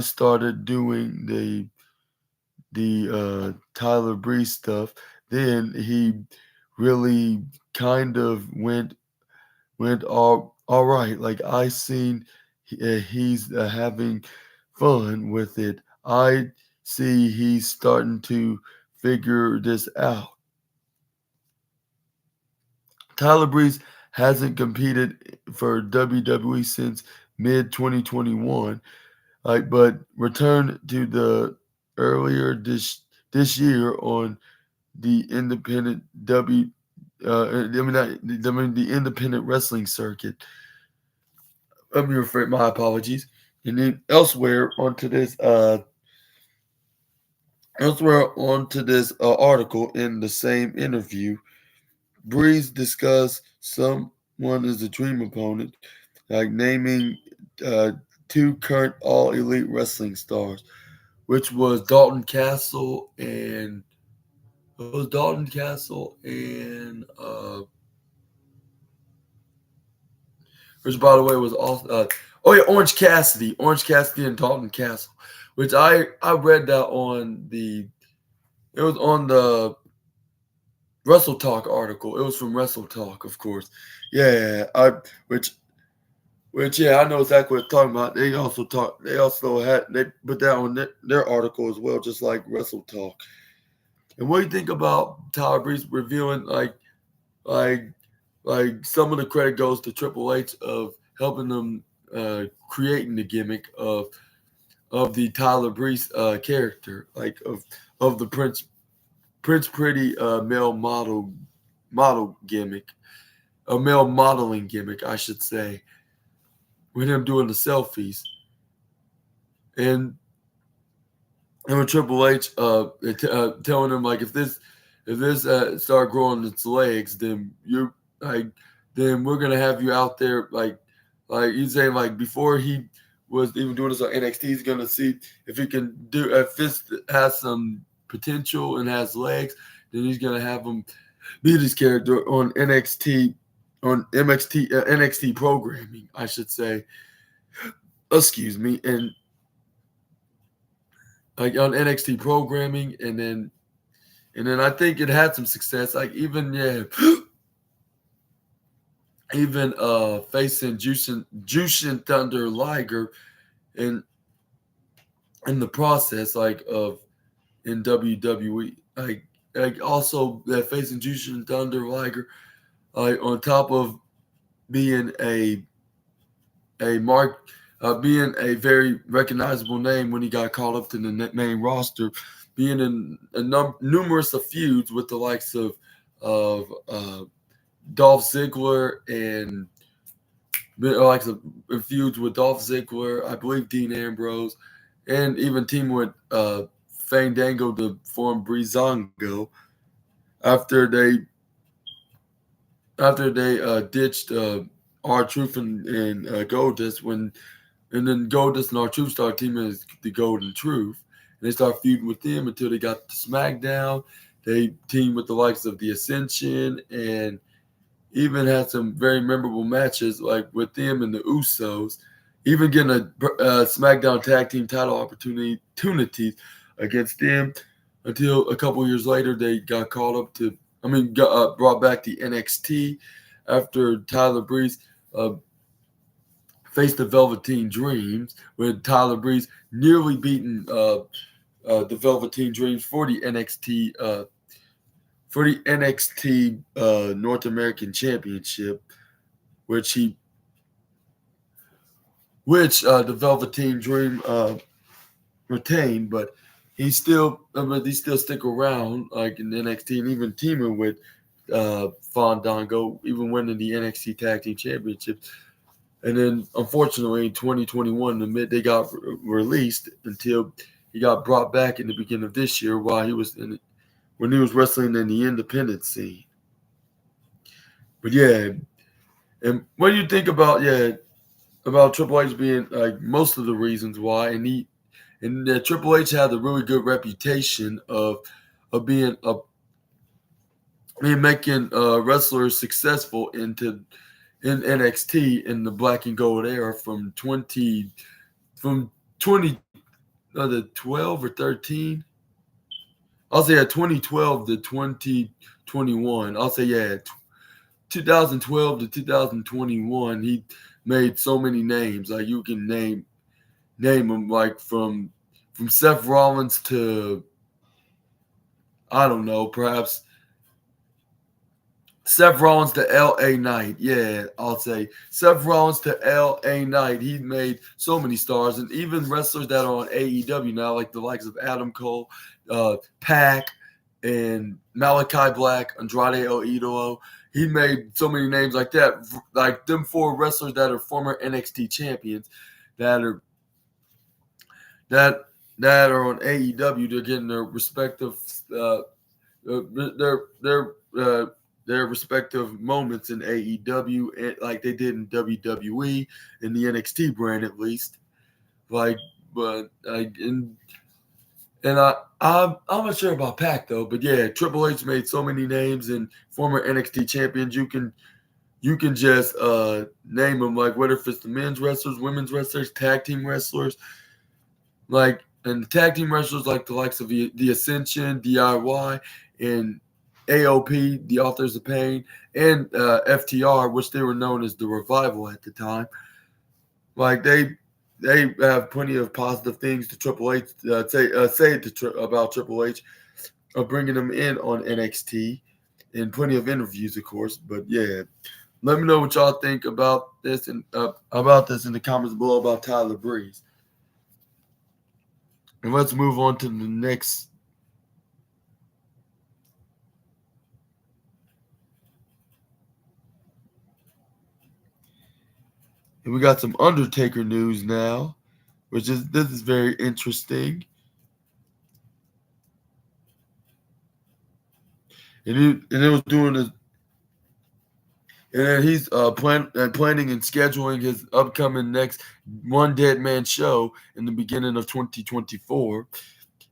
started doing the Tyler Breeze stuff. Then he really kind of went all right. Like I seen he's having fun with it. I see he's starting to figure this out. Tyler Breeze hasn't competed for WWE since mid 2021, but returned to the earlier this year on the independent the independent wrestling circuit. Let me refer. My apologies. And then elsewhere onto this article in the same interview, Breeze discussed someone as a dream opponent, like naming uh, two current All Elite wrestling stars, which was Dalton Castle and It was Dalton Castle and which by the way was also Orange Cassidy and Dalton Castle, which I read that on the it was on the Wrestle Talk article. It was from Wrestle Talk, of course. Yeah, I which yeah, I know exactly what they're talking about. They also had they put that on their article as well, just like Wrestle Talk. And what do you think about Tyler Breeze reviewing like like some of the credit goes to Triple H of helping them creating the gimmick of the Tyler Breeze character, like of the Prince Pretty male model gimmick, a male modeling gimmick, I should say, with him doing the selfies and with Triple H telling him like if this start growing its legs, then you're like then we're gonna have you out there like he's saying like before he was even doing this on NXT, he's gonna see if he can do if this has some potential and has legs, then he's gonna have him be this character on NXT programming, I should say. Excuse me, and like on NXT programming, and then I think it had some success. Like even yeah, even facing Jushin Thunder Liger in in the process like of in WWE. Like also facing Jushin Thunder Liger like on top of being a mark being a very recognizable name when he got called up to the main roster, being in numerous of feuds with the likes of Dolph Ziggler and like feuds with Dolph Ziggler, I believe Dean Ambrose, and even teaming with Fandango to form Breezango after they ditched R-Truth and Goldust and then Goldust and R-Truth started teaming as the Golden Truth. And they started feuding with them until they got to SmackDown. They teamed with the likes of the Ascension and even had some very memorable matches like with them and the Usos. Even getting a SmackDown Tag Team title opportunities against them until a couple years later they got called up to, got brought back to NXT after Tyler Breeze faced the Velveteen Dreams, with Tyler Breeze nearly beating the Velveteen Dreams for the NXT North American Championship, which the Velveteen Dream retained, but he still stick around like in NXT and even teaming with Fandango, even winning the NXT Tag Team Championship. And then, unfortunately, in 2021, they got released until he got brought back in the beginning of this year while when he was wrestling in the independent scene. But yeah, and what do you think about Triple H being like most of the reasons why, and Triple H had a really good reputation of making wrestlers successful in NXT in the black and gold era from 20 the 12 or 13. I'll say 2012 to 2021. I'll say 2012 to 2021. He made so many names. Like you can name them like from Seth Rollins to I don't know, perhaps Seth Rollins to L.A. Knight. Yeah, I'll say Seth Rollins to L.A. Knight. He made so many stars, and even wrestlers that are on AEW now, like the likes of Adam Cole, Pac, and Malachi Black, Andrade El Idolo. He made so many names like that, like them four wrestlers that are former NXT champions that are that that are on AEW. They're getting their respective their their uh, their respective moments in AEW, and like they did in WWE, in the NXT brand at least. Like, but like, And I'm not sure about Pac though, but yeah, Triple H made so many names and former NXT champions. You can just name them, like whether if it's the men's wrestlers, women's wrestlers, tag team wrestlers, like and tag team wrestlers like the likes of the Ascension, DIY, and AOP, the Authors of Pain, and FTR, which they were known as the Revival at the time. Like they have plenty of positive things to Triple H say about Triple H of bringing them in on NXT, and plenty of interviews, of course. But yeah, let me know what y'all think about this in the comments below about Tyler Breeze. And let's move on to the next. And we got some Undertaker news now, this is very interesting. And it was doing this, and then he's planning and scheduling his upcoming next One Dead Man show in the beginning of 2024.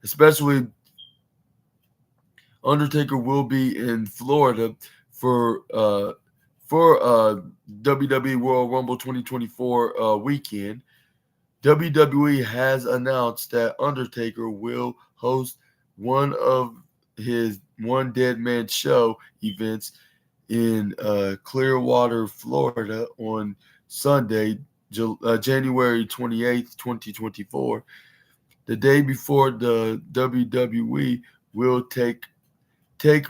Especially, Undertaker will be in Florida for uh, for WWE Royal Rumble 2024 weekend. WWE has announced that Undertaker will host one of his One Dead Man Show events in Clearwater, Florida on Sunday, January 28th, 2024. The day before the WWE will take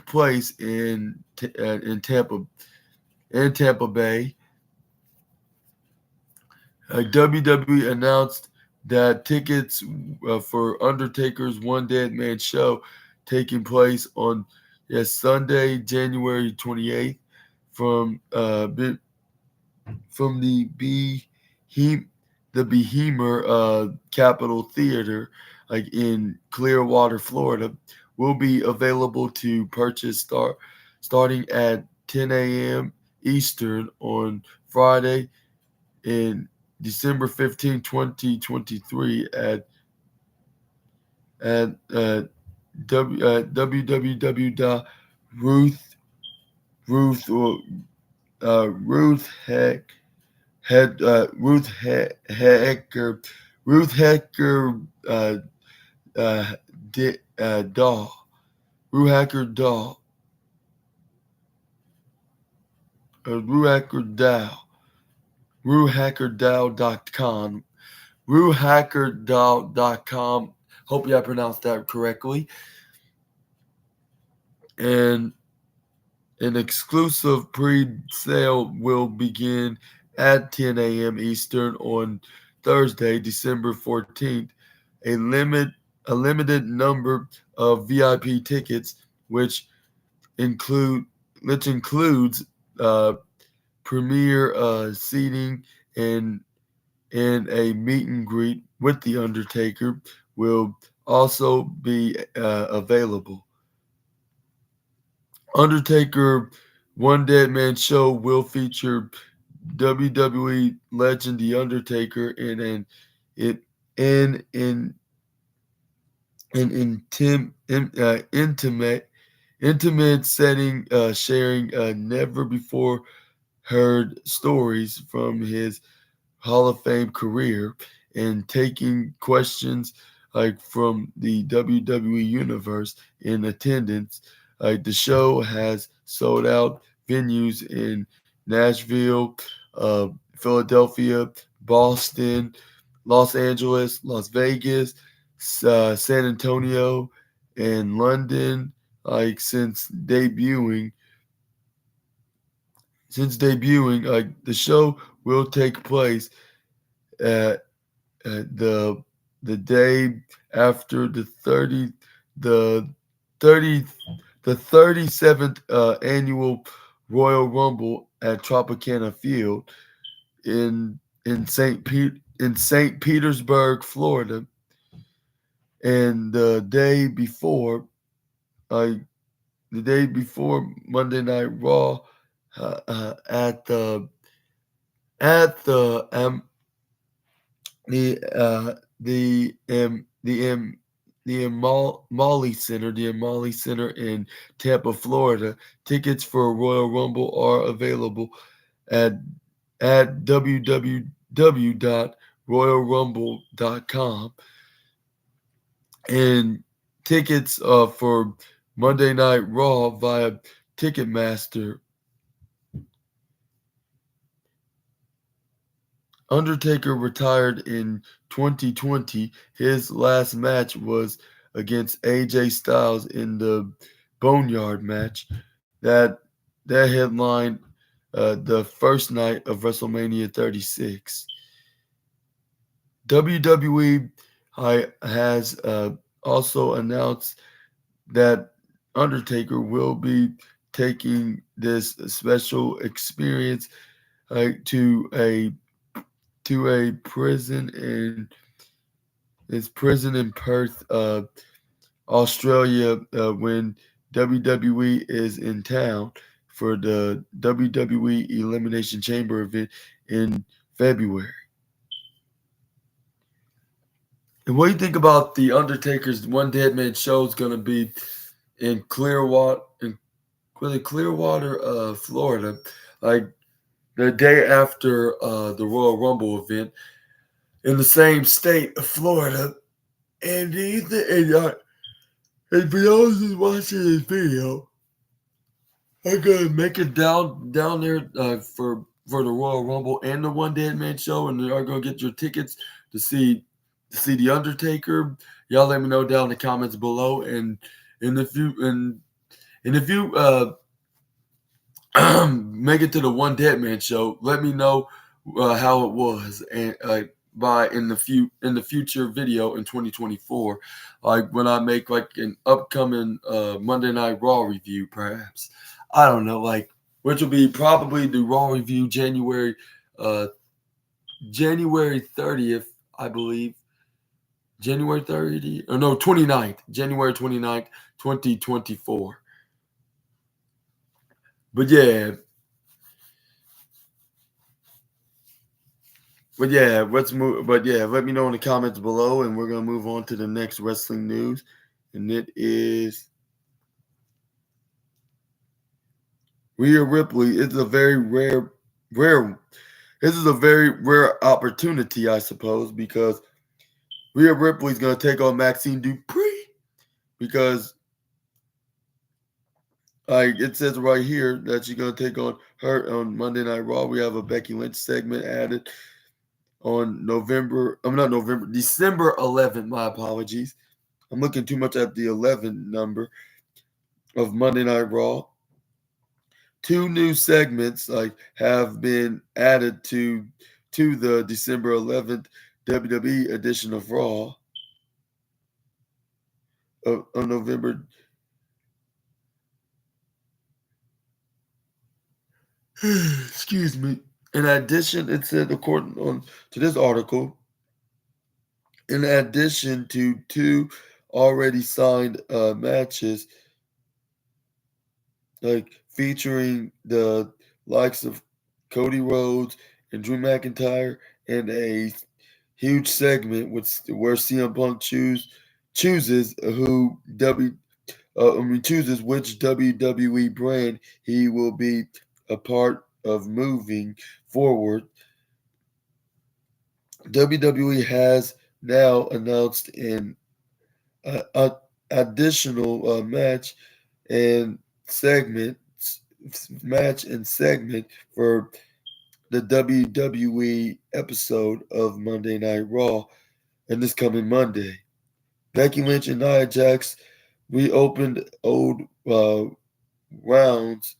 place in Tampa Bay. WWE announced that tickets for Undertaker's One Dead Man show taking place on Sunday, January 28th from from the Behemoth Capitol Theater, like in Clearwater, Florida, will be available to purchase starting at 10 a.m. Eastern on Friday in December 15, 2023 at www.ruth Ruth Ruth Heck had Ruth Hecker uh, Dahl Ruth Hacker Dahl Ruth Hacker Dow RueHackerDAO.com RueHackerDAO.com. Hope I pronounced that correctly. And an exclusive pre-sale will begin at 10 a.m. Eastern on Thursday, December 14th. A limit a limited number of VIP tickets, which include which includes uh, premier seating and a meet and greet with the Undertaker, will also be available. Undertaker One Dead Man show will feature WWE legend The Undertaker in in in an intimate setting, sharing never before heard stories from his Hall of Fame career and taking questions like from the WWE universe in attendance. Like the show has sold out venues in Nashville, uh, Philadelphia, Boston, Los Angeles, Las Vegas, San Antonio, and London. Like since debuting, the show will take place at, at the day after the 30 the 37th annual Royal Rumble at Tropicana Field in St. Petersburg, Florida, and uh, the day before Monday Night Raw at the the the Amali Center in Tampa, Florida. Tickets for Royal Rumble are available at www.royalrumble.com, and tickets for Monday Night Raw via Ticketmaster. Undertaker retired in 2020. His last match was against AJ Styles in the Boneyard match that headlined the first night of WrestleMania 36. WWE has also announced that Undertaker will be taking this special experience to a prison in his prison in Perth, Australia, when WWE is in town for the WWE Elimination Chamber event in February. And what do you think about the Undertaker's One Dead Man show is going to be in Clearwater, Florida, like the day after the Royal Rumble event in the same state of Florida? And do you think, and for those who's watching this video, I'm gonna make it down there for the Royal Rumble and the One Dead Man show, and you are gonna get your tickets to see the Undertaker. Y'all let me know down in the comments below, and if you make it to the One Dead Man show, let me know how it was, and by in the future video in 2024, like when I make like an upcoming Monday Night Raw review, perhaps. I don't know, like, which will be probably the Raw review January 30th, I believe. January 30th, or no, 29th, January 29th, 2024. But yeah, let's move. But yeah, let me know in the comments below, and we're gonna move on to the next wrestling news, and it is Rhea Ripley. It's a very rare. This is a very rare opportunity, I suppose, because Rhea Ripley is gonna take on Maxine Dupree, because like it says right here that she's gonna take on her on Monday Night Raw. We have a Becky Lynch segment added on December 11th. My apologies. I'm looking too much at the 11 number of Monday Night Raw. Two new segments have been added to the December 11th WWE edition of Raw on November. Excuse me. In addition, it said according to this article, in addition to two already signed matches, like featuring the likes of Cody Rhodes and Drew McIntyre, and a huge segment where CM Punk chooses chooses which WWE brand he will be a part of moving forward. WWE has now announced an additional and segment match and segment for the WWE episode of Monday Night Raw, and this coming Monday. Becky Lynch and Nia Jax reopened old rounds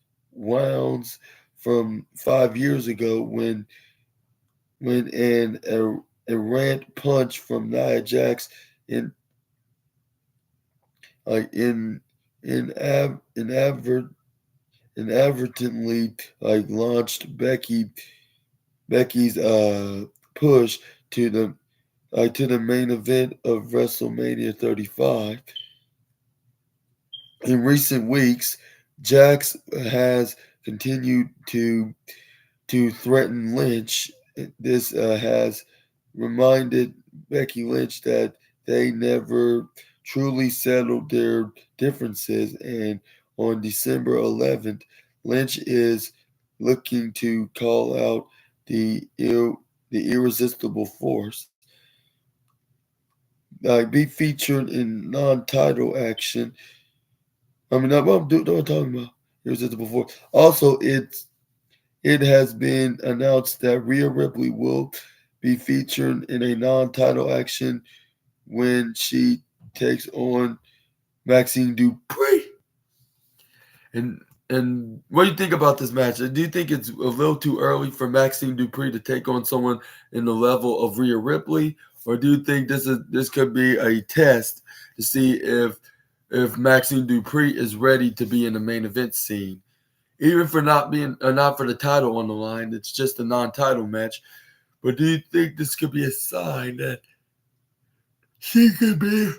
from 5 years ago when an errant punch from Nia Jax in in inadvertently launched Becky's push to the main event of WrestleMania 35. In recent weeks, Jax has continued to threaten Lynch. This has reminded Becky Lynch that they never truly settled their differences, and on December 11th, Lynch is looking to call out the irresistible force, be featured in non-title action. I mean, what I'm talking about irresistible force. Also, it has been announced that Rhea Ripley will be featured in a non-title action when she takes on Maxine Dupree. And and what do you think about this match? Do you think it's a little too early for Maxine Dupree to take on someone in the level of Rhea Ripley, or do you think this could be a test to see if Maxine Dupree is ready to be in the main event scene, even for not for the title on the line? It's just a non-title match. But do you think this could be a sign that she could be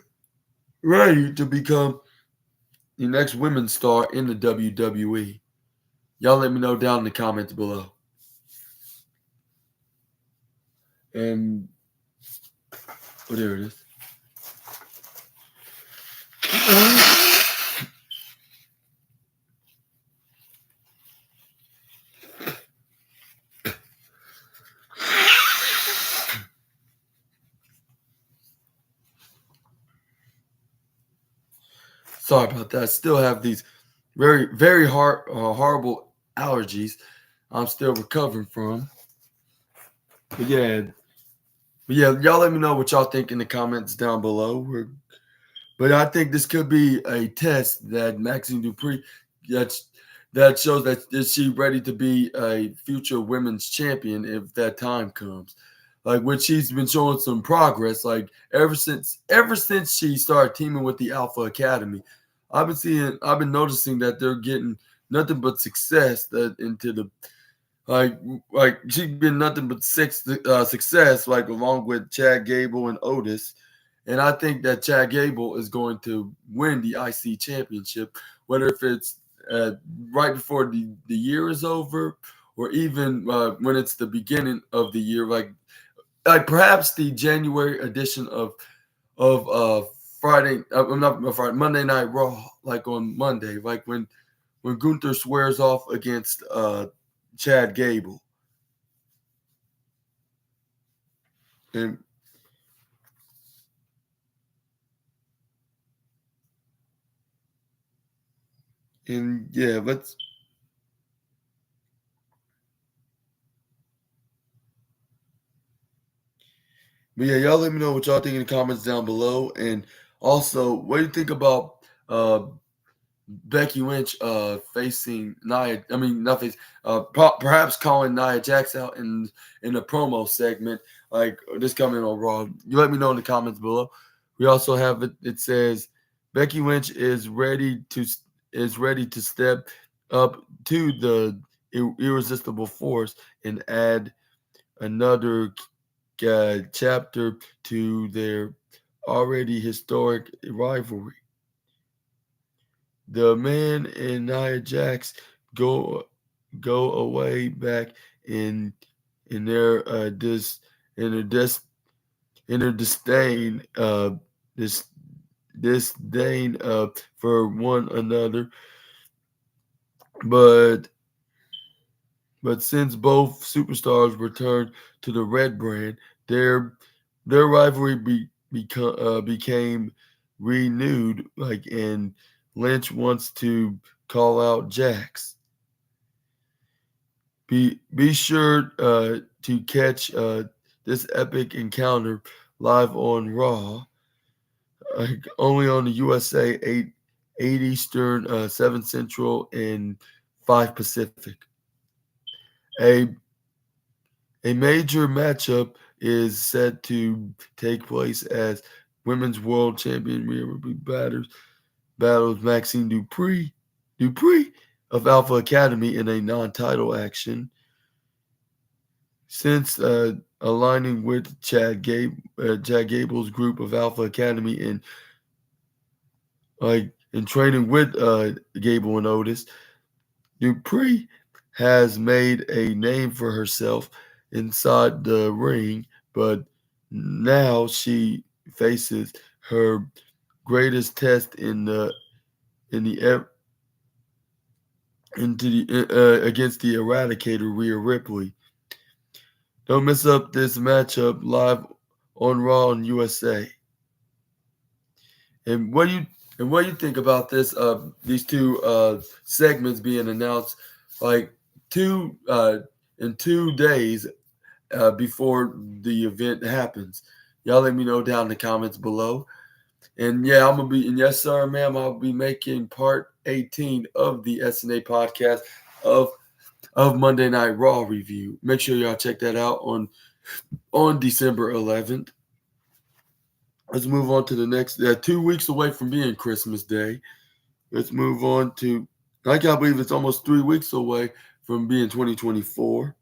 ready to become the next women's star in the WWE? Y'all let me know down in the comments below. And there it is. Sorry about that. I still have these very horrible allergies I'm still recovering from. But yeah, y'all let me know what y'all think in the comments down below. But I think this could be a test that Maxine Dupree that shows that is she ready to be a future women's champion if that time comes. Like when she's been showing some progress, like ever since she started teaming with the Alpha Academy, I've been noticing that they're getting nothing but success that into the like she's been nothing but success, like along with Chad Gable and Otis. And I think that Chad Gable is going to win the IC championship, whether if it's uh, right before the year is over, or even when it's the beginning of the year, like perhaps the January edition of Friday, not Friday, Monday Night Raw, like on Monday, like when Gunther swears off against Chad Gable. And yeah, but yeah, y'all let me know what y'all think in the comments down below. And also, what do you think about uh Becky Lynch facing Nia? I mean, not face. Perhaps calling Nia Jax out in the promo segment, like this coming on Raw. You let me know in the comments below. We also have it. It says Becky Lynch is ready to step up to the irresistible force and add another chapter to their already historic rivalry. The man and Nia Jax go away back in in their dis in their dis in their this disdain for one another, but since both superstars returned to the red brand, their rivalry became renewed. And Lynch wants to call out Jax. Be sure to catch this epic encounter live on Raw, only on the USA 8 Eastern, 7 Central, and 5 Pacific. A major matchup is set to take place as Women's World Champion Rhea Ripley battles Maxine Dupree of Alpha Academy in a non-title action. Since aligning with Chad Gable's group of Alpha Academy and training with Gable and Otis, Dupree has made a name for herself inside the ring, but now she faces her greatest test in the into the against the Eradicator Rhea Ripley. Don't miss up this matchup live on Raw and USA. And what do you think about this? These two segments being announced like two in 2 days before the event happens. Y'all let me know down in the comments below. And yeah, I'm gonna be, and yes, sir, ma'am, I'll be making part 18 of the SNA podcast of Monday Night Raw review. Make sure y'all check that out on December 11th. Let's move on to the next. 2 weeks away from being Christmas Day. Let's move on to. I can't believe it's almost 3 weeks away from being 2024.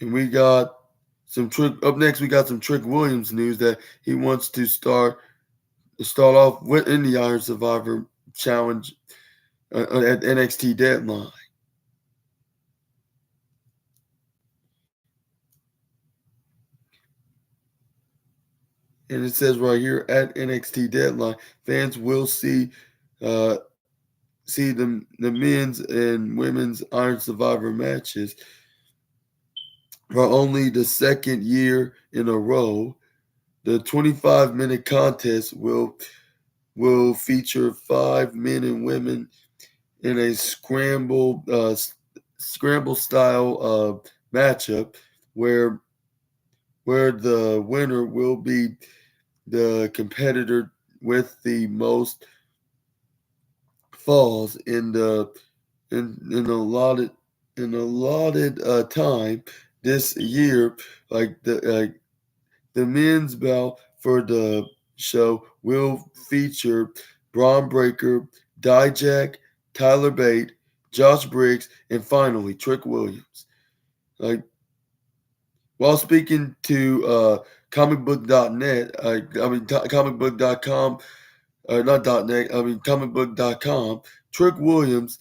And we got some Trick. Up next, we got some Trick Williams news that he wants to start off with in the Iron Survivor Challenge at NXT Deadline. And it says right here at NXT Deadline, fans will see the men's and women's Iron Survivor matches for only the second year in a row. The 25-minute contest will feature 5 men and women in a scramble style matchup where the winner will be the competitor with the most falls in the allotted time this year. Like the men's bout for the show will feature Braun Breaker, Dijak, Tyler Bate, Josh Briggs, and finally Trick Williams. Like while speaking to comicbook.net, comicbook.com, not .net, comicbook.com, Trick Williams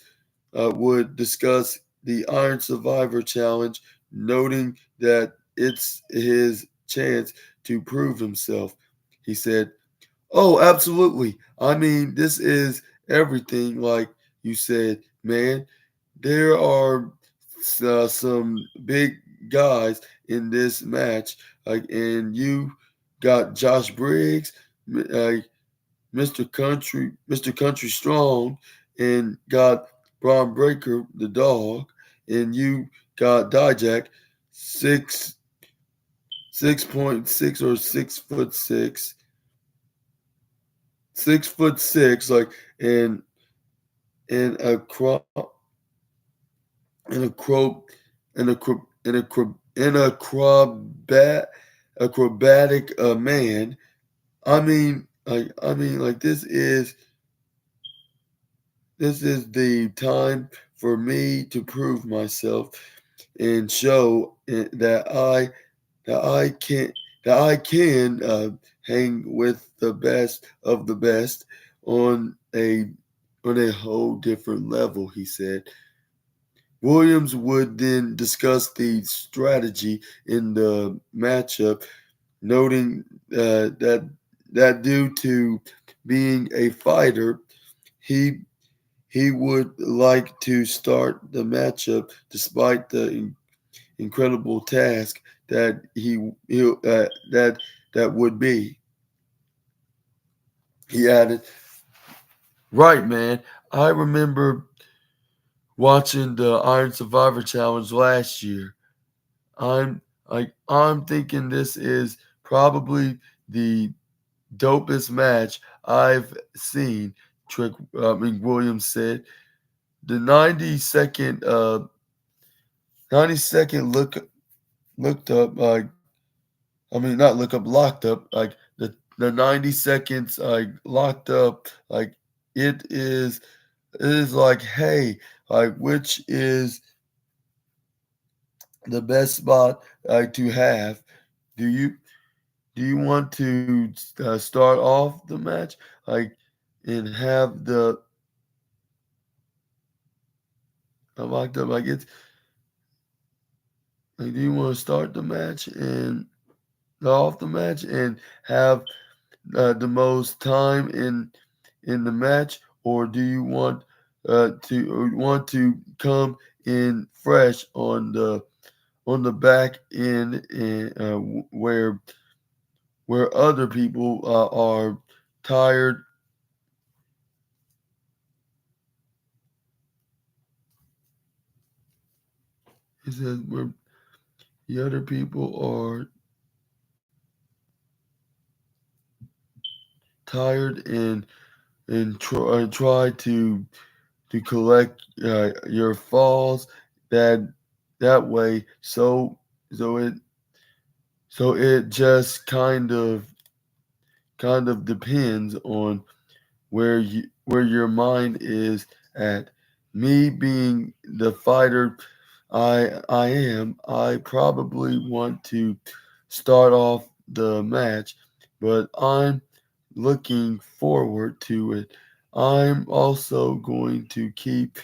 would discuss the Iron Survivor Challenge, noting that it's his chance to prove himself. He said, "Oh, absolutely. I mean, this is everything, like you said, man. There are some big guys in this match, like, and you got Josh Briggs, Mr. Country Strong, and got Braun Breaker, the dog, and you got Dijak, 6.6 or 6'6", 6'6", like, and a crop and a crow and a acrobatic man. Like this is the time for me to prove myself and show that I can hang with the best of the best on a whole different level," he said. Williams would then discuss the strategy in the matchup, noting that due to being a fighter, he would like to start the matchup despite the incredible task that that would be. He added, "Right, man. I remember watching the Iron Survivor Challenge last year. I'm thinking this is probably the dopest match I've seen," Williams said. The 90-second looked up, not look up, locked up, like the 90 seconds locked up, like it is like, hey, like, which is the best spot to have? Do you want to start off the match, like, and have the locked up, like, it's like, do you want to start the match and off the match and have the most time in the match, or do you want to come in fresh on the back end, and where other people are tired? He says where the other people are tired and try to collect your falls that way. So it so it just kind of depends on where your mind is at. Me being the fighter I am, I probably want to start off the match, but I'm looking forward to it. I'm also going to keep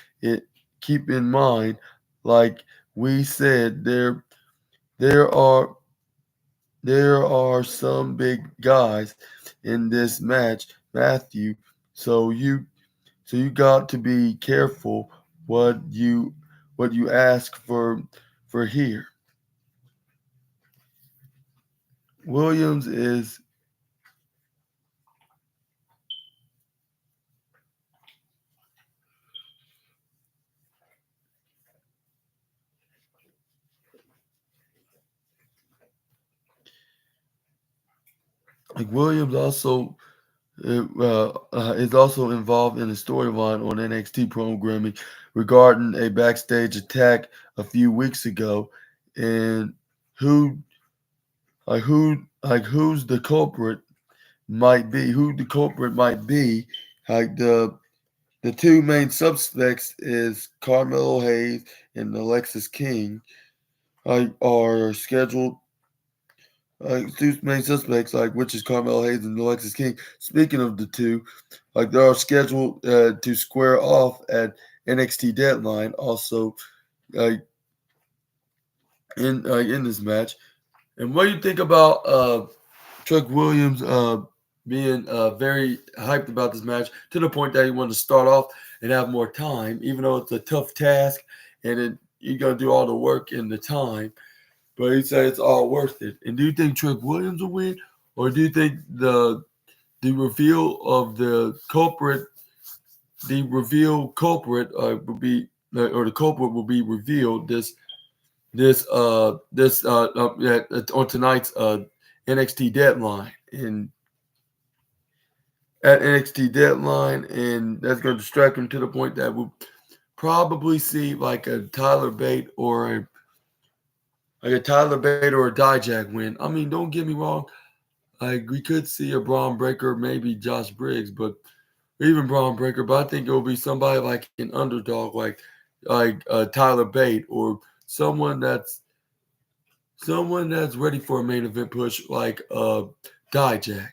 in mind, like we said, there are there are some big guys in this match, Matthew. So you got to be careful what you ask for here. Williams is like Williams also is also involved in a storyline on NXT programming regarding a backstage attack a few weeks ago, and who who's the culprit might be, who the culprit might be. Like the two main suspects is Carmelo Hayes and Alexis King. Are scheduled two main suspects, like which is Carmelo Hayes and Alexis King. Speaking of the two, like they are scheduled to square off at NXT Deadline. Also, like in this match. And what do you think about Chuck Williams being very hyped about this match to the point that he wanted to start off and have more time, even though it's a tough task and you're gonna do all the work and the time. But he said it's all worth it. And do you think Trick Williams will win, or do you think the reveal of the reveal culprit will be, or the culprit will be revealed on tonight's NXT Deadline, and at NXT Deadline, and that's going to distract him to the point that we'll probably see like a Tyler Bate or a Dijak win. I mean, don't get me wrong. Like we could see a Braun Breaker, maybe Josh Briggs, but even Braun Breaker. But I think it will be somebody like an underdog, like Tyler Bate, or someone that's ready for a main event push, like Dijak,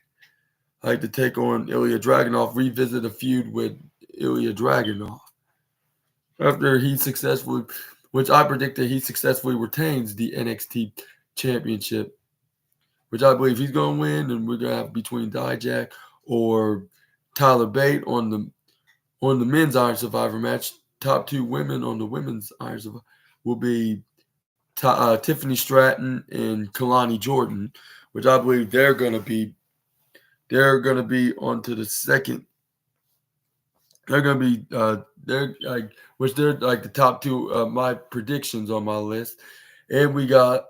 like to take on Ilya Dragunov, revisit a feud with Ilya Dragunov after he successfully, which I predict that he successfully retains the NXT Championship, which I believe he's going to win, and we're going to have between Dijak or Tyler Bate on the men's Iron Survivor match. Top two women on the women's Iron Survivor will be Tiffany Stratton and Kalani Jordan, which I believe they're gonna be onto the second. They're gonna be they're like the top two my predictions on my list, and we got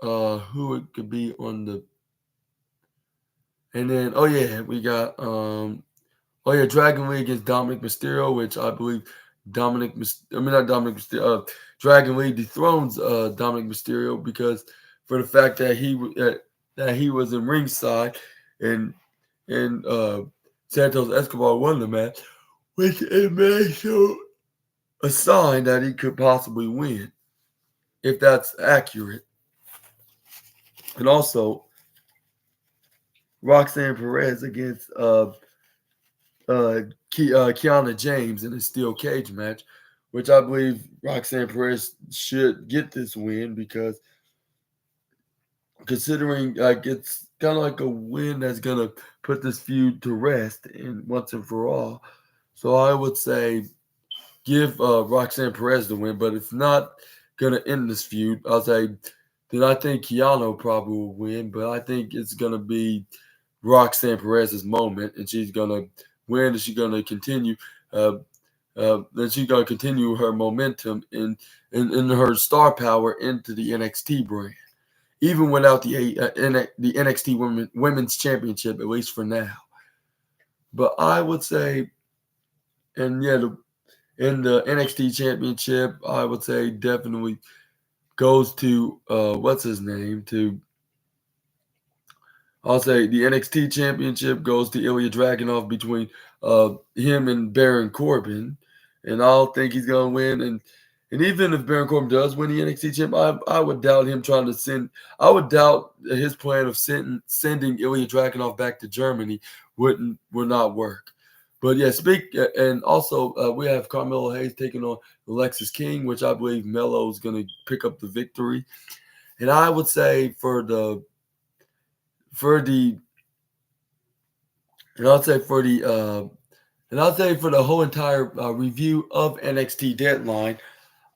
who it could be on the, and then we got Dragon Lee against Dominic Mysterio, which I believe not Dominic Mysterio. Dragon Lee dethrones Dominic Mysterio because for the fact that he was in ringside and Santos Escobar won the match, which it may show a sign that he could possibly win if that's accurate. And also Roxanne Perez against Kiana James in a steel cage match, which I believe Roxanne Perez should get this win because considering kind of like a win that's gonna put this feud to rest and once and for all. So I would say give Roxanne Perez the win, but it's not gonna end this feud. I'll say then I think Keanu probably will win, but I think it's gonna be Roxanne Perez's moment, and she's gonna win, and she's gonna continue. Uh, then she's gonna continue her momentum in her star power into the NXT brand, even without the NXT Women's Championship, at least for now. But I would say, and yeah, in the NXT Championship, I would say definitely goes to what's his name to I'll say the NXT Championship goes to Ilya Dragunov between him and Baron Corbin, and I'll think he's gonna win. And even if Baron Corbin does win the NXT Champ, I would doubt him trying to send. I would doubt his plan of sending Ilya Dragunov back to Germany would not work. But yeah, and also we have Carmelo Hayes taking on Alexis King, which I believe Melo is going to pick up the victory. And I would say for the and I'll say for the and I'll say for the whole entire review of NXT Deadline,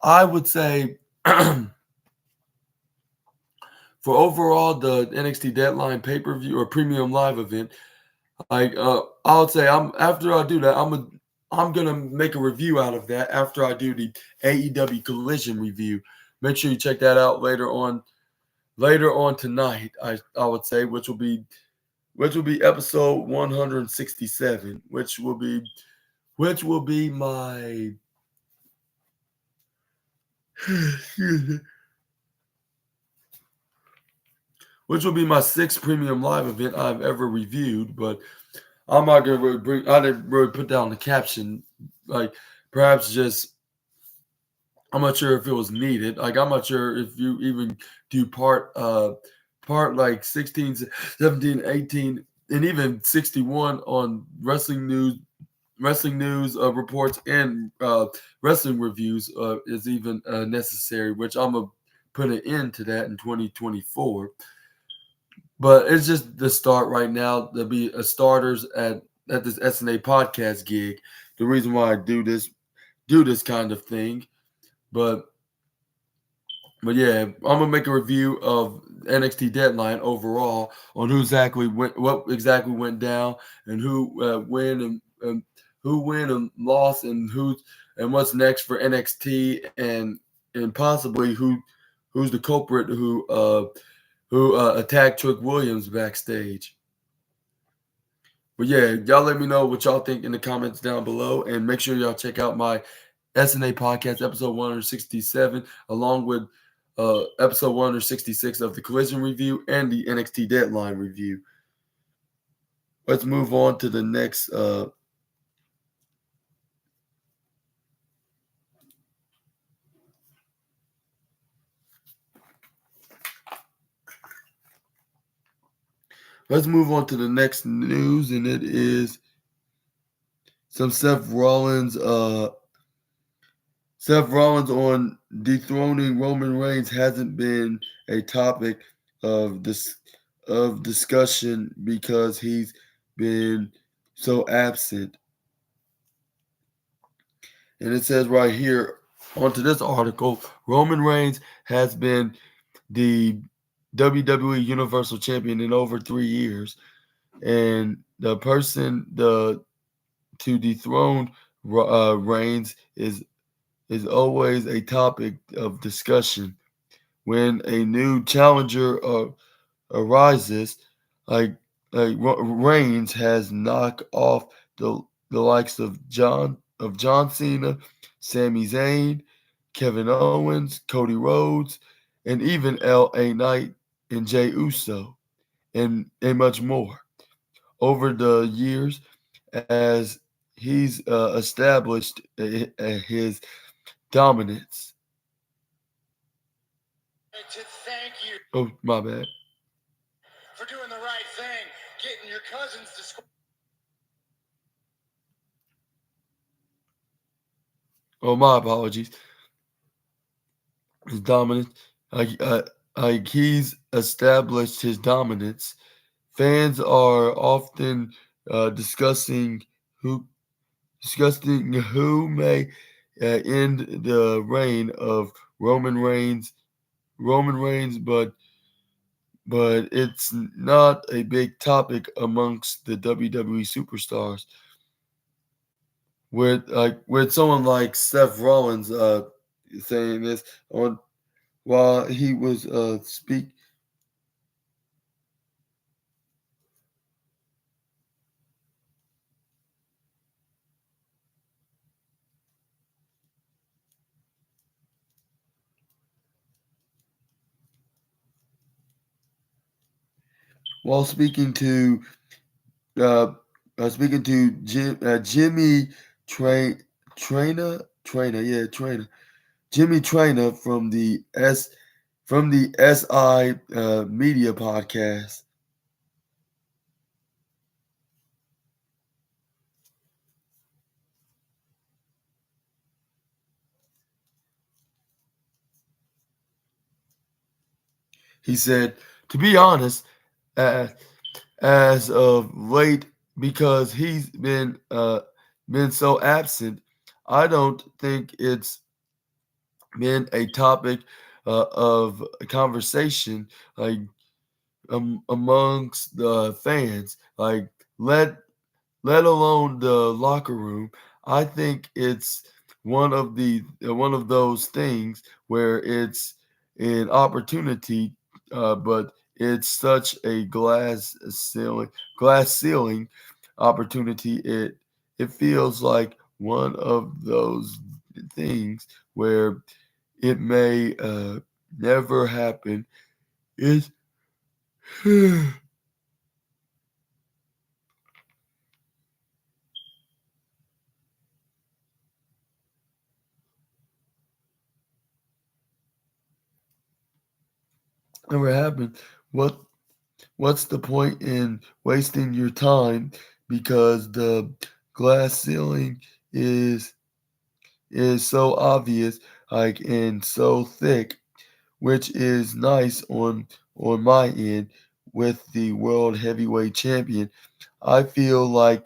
I would say for overall the NXT Deadline pay-per-view or premium live event, I would say after I do that, I'm gonna make a review out of that after I do the AEW Collision review. Make sure you check that out later on tonight. I would say which will be episode 167, which will be my which will be my sixth premium live event I've ever reviewed. But I'm not gonna really I didn't really put down the caption. Like perhaps just I'm not sure if it was needed. Like I'm not sure if you even do part like 16, 17, 18, and even 61 on wrestling news reports and wrestling reviews is even necessary, which I'm gonna put an end to that in 2024. But it's just the start right now. There'll be a starters at this SNA podcast gig. The reason why I do this kind of thing, but yeah, I'm gonna make a review of NXT Deadline overall on what exactly went down, and who win and lost, and what's next for NXT, and possibly who's the culprit who attacked Trick Williams backstage. But yeah, y'all let me know what y'all think in the comments down below, and make sure y'all check out my SNA podcast episode 167 along with episode 166 of the Collision review and the NXT Deadline review. Let's move on to the next news, and it is some Seth Rollins on dethroning Roman Reigns hasn't been a topic of discussion because he's been so absent. And it says right here onto this article, Roman Reigns has been the WWE Universal Champion in over 3 years, and the person to dethrone Reigns is always a topic of discussion. When a new challenger arises, like Reigns has knocked off the likes of John Cena, Sami Zayn, Kevin Owens, Cody Rhodes, and even L.A. Knight and Jey Uso, and much more over the years as he's established his dominance. To thank you. Oh, my bad. For doing the right thing, getting your cousins to score. Oh, my apologies. His dominance, like he's established his dominance Fans are often discussing who may end the reign of Roman Reigns. But it's not a big topic amongst the WWE superstars. With someone like Seth Rollins saying this on while he was while uh, speaking to Jimmy Train Trainer Jimmy Trainer from the SI Media podcast. He said, to be honest, uh, as of late, because he's been so absent, I don't think it's been a topic of conversation like amongst the fans. Like let let alone the locker room. I think it's one of those things where it's an opportunity, but it's such a glass ceiling opportunity. It feels like one of those things where it may never happen. It never happen. What What's the point in wasting your time because the glass ceiling is so obvious, like and so thick, which is nice on my end with the world heavyweight champion. I feel like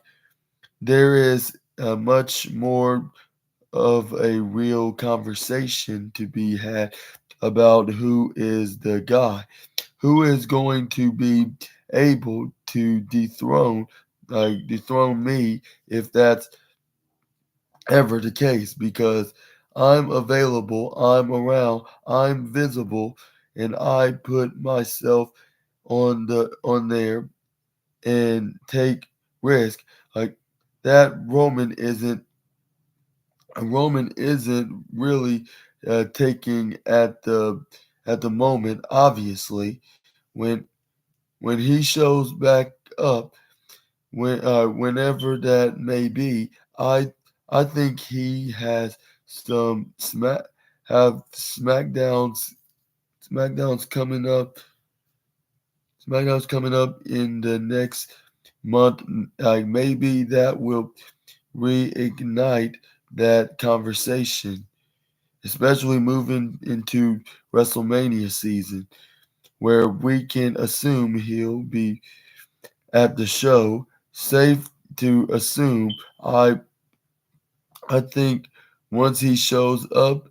there is much more of a real conversation to be had about who is the guy who is going to be able to dethrone me if that's ever the case because I'm available, I'm around, I'm visible, and I put myself on there and take risk. Like that Roman isn't really taking at the moment, obviously. When when he shows back up, whenever that may be, I think he has some smackdowns smackdowns coming up smackdowns coming up in the next month. Maybe that will reignite that conversation, especially moving into WrestleMania season, where we can assume he'll be at the show. Safe to assume. I think once he shows up,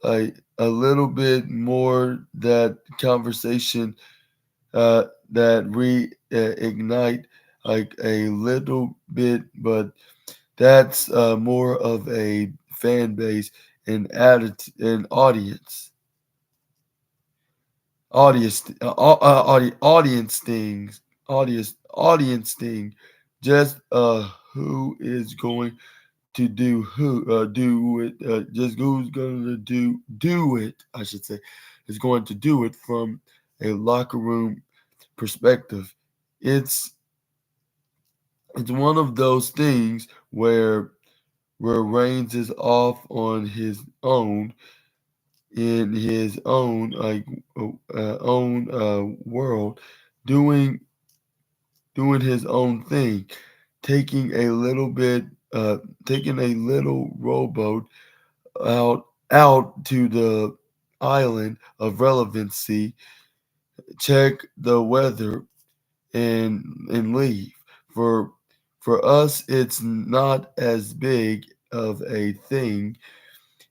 a little bit more that conversation that reignite like a little bit, but that's more of a fan base and attitude and audience things audience thing just who is going to do it just who's going to do it I should say is going to do it from a locker room perspective. It's it's one of those things where Reigns is off on his own in his own own world, doing his own thing, taking a little bit, taking a little rowboat out to the island of relevancy, check the weather, and leave. For for us, it's not as big of a thing.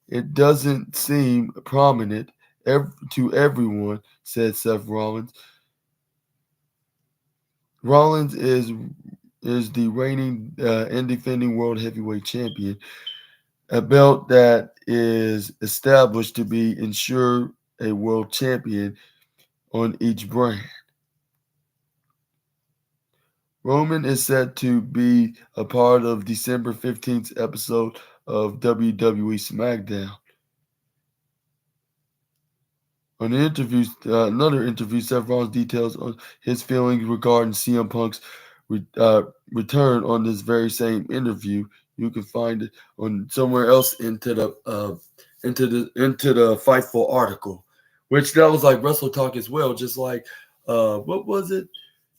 It doesn't seem prominent to everyone," said Seth Rollins. Rollins is the reigning and defending world heavyweight champion, a belt that is established to be ensure a world champion on each brand. Roman is set to be a part of December 15th episode of WWE SmackDown. On the interview, another interview, Seth Rollins details on his feelings regarding CM Punk's re- uh, return on this very same interview. You can find it on somewhere else into the Fightful article, which that was like Wrestle Talk as well. Just like what was it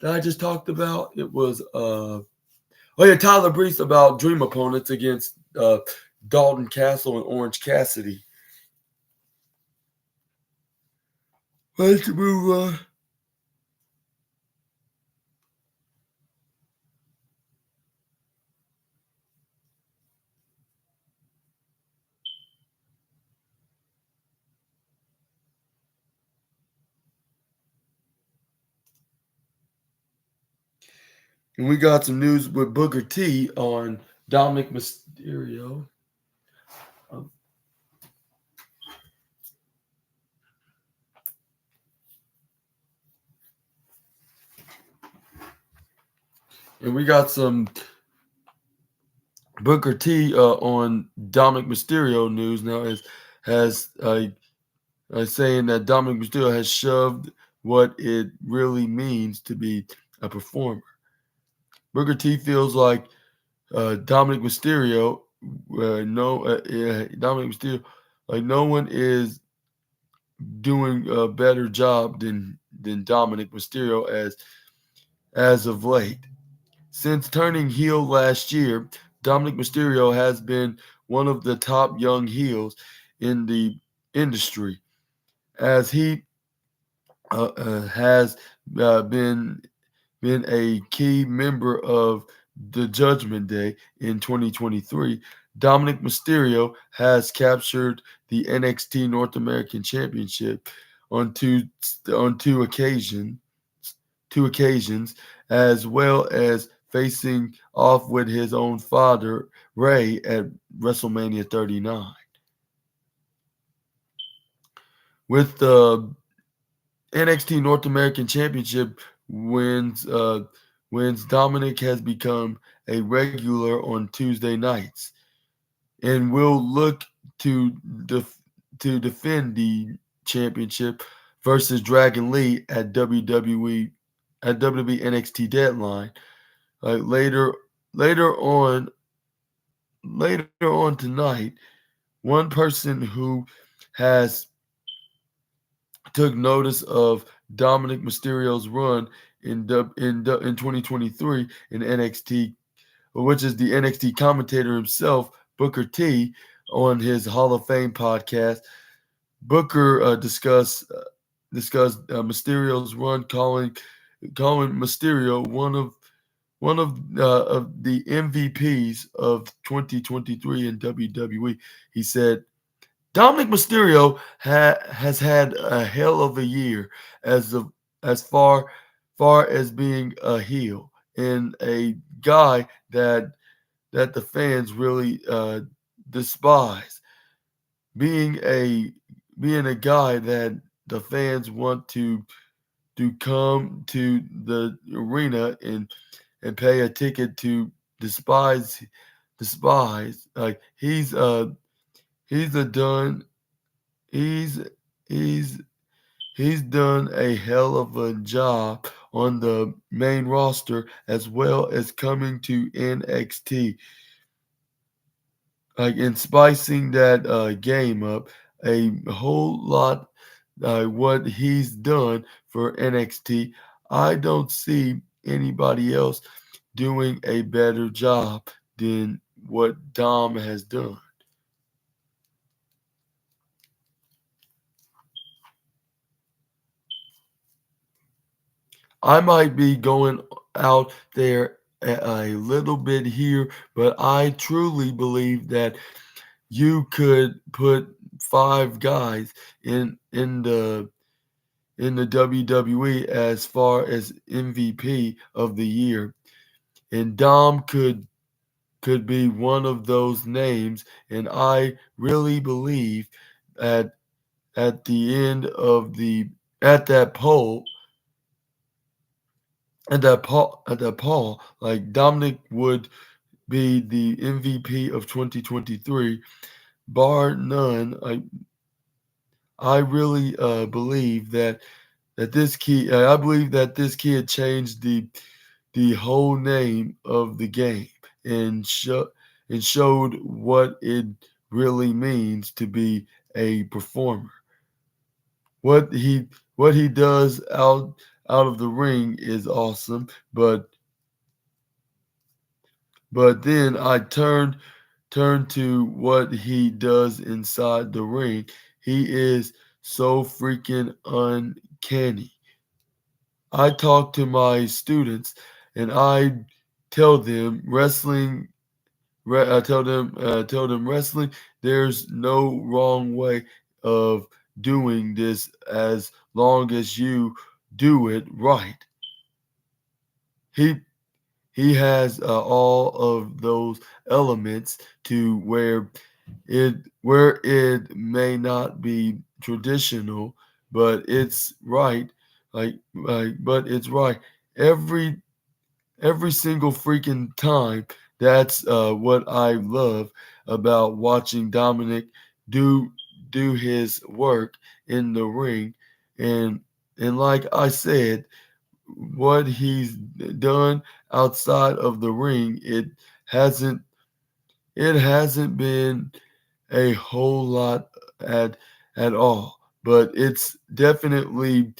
that I just talked about? It was oh yeah, Tyler Breeze about dream opponents against Dalton Castle and Orange Cassidy. Let's move on. And we got some news with Booker T on Dominic Mysterio. Um, and we got some Booker T on Dominic Mysterio news now has saying that Dominic Mysterio has shoved what it really means to be a performer. Booker T feels like Dominic Mysterio, Dominic Mysterio, like no one is doing a better job than Dominic Mysterio as of late. Since turning heel last year, Dominic Mysterio has been one of the top young heels in the industry, as he has been a key member of the Judgment Day in 2023. Dominic Mysterio has captured the NXT North American Championship on two occasions, as well as facing off with his own father Ray at WrestleMania 39. With the NXT North American Championship wins, Dominic has become a regular on Tuesday nights and will look to def- to defend the championship versus Dragon Lee at WWE NXT Deadline. Like later on later on tonight, one person who has took notice of Dominic Mysterio's run in 2023 in NXT, which is the NXT commentator himself, Booker T, on his Hall of Fame podcast. Booker discussed Mysterio's run, calling Mysterio one of the MVPs of 2023 in WWE. He said, Dominic Mysterio has had a hell of a year as of as far as being a heel and a guy that the fans really despise. Being a being a guy that the fans want to come to the arena and pay a ticket to despise. Like he's a done he's he's he's done a hell of a job on the main roster as well as coming to NXT, like and spicing that game up a whole lot. What he's done for NXT, I don't see anybody else doing a better job than what Dom has done. I might be going out there a little bit here, but I truly believe that you could put five guys in the WWE as far as MVP of the year, and Dom could be one of those names. And I really believe at at the end of the at that poll at that poll, like Dominic would be the MVP of 2023, bar none. I really believe that this kid. I believe that this kid changed the whole name of the game and showed what it really means to be a performer. What he does out of the ring is awesome, but then I turn to what he does inside the ring. He is so freaking uncanny. I talk to my students and I tell them wrestling. Tell them wrestling. There's no wrong way of doing this as long as you do it right. He he has all of those elements to where it may not be traditional, but it's right. But it's right every every single freaking time. That's what I love about watching Dominic do do his work in the ring, and like I said, what he's done outside of the ring, hasn't it hasn't been a whole lot at at all, but it's definitely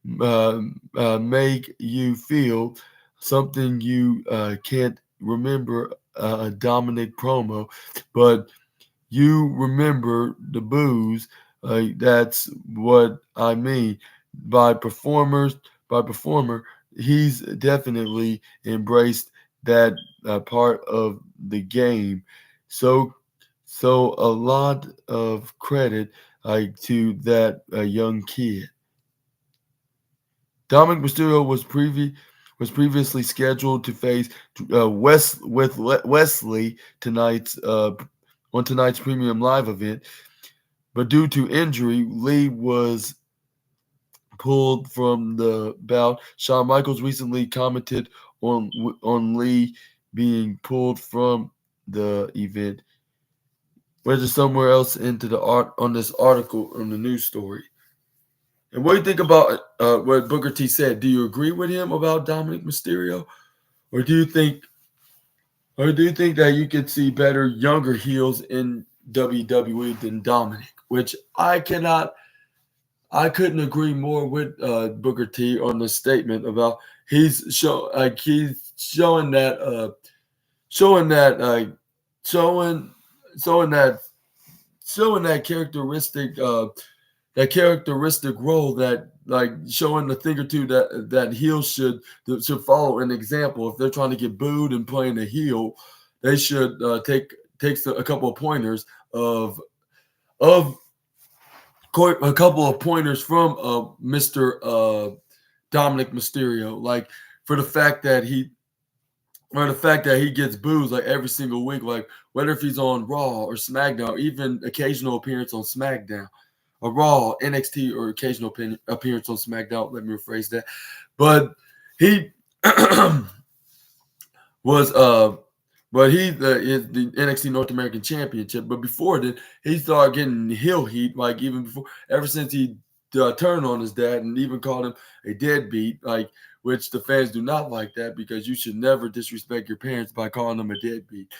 make you feel something you can't remember a Dominic promo, but you remember the booze. That's what I mean by performers. By performer, he's definitely embraced that part of the game. So, so a lot of credit to that young kid. Dominic Mysterio was previously scheduled to face Wesley on tonight's premium live event, but due to injury, Lee was pulled from the bout. Shawn Michaels recently commented on Lee being pulled from the event. Where's it somewhere else into the art on this article on the news story? And what do you think about what Booker T said? Do you agree with him about Dominic Mysterio, or do you think that you could see better younger heels in WWE than Dominic? Which I couldn't agree more with Booker T on the statement about he's showing that showing showing that showing that characteristic role, that like showing a thing or two that heels should follow an example. If they're trying to get booed and playing a heel, they should take a couple of pointers of a couple of pointers from Mr. Dominic Mysterio, like for the fact that he gets booed like every single week, like whether if he's on Raw or SmackDown, even occasional appearance on SmackDown, or Raw, NXT, or occasional appearance on SmackDown. Let me rephrase that. But he was but he is the NXT North American Championship. But before that, he started getting heel heat, like even before, ever since he turned on his dad and even called him a deadbeat, like which the fans do not like that, because you should never disrespect your parents by calling them a deadbeat.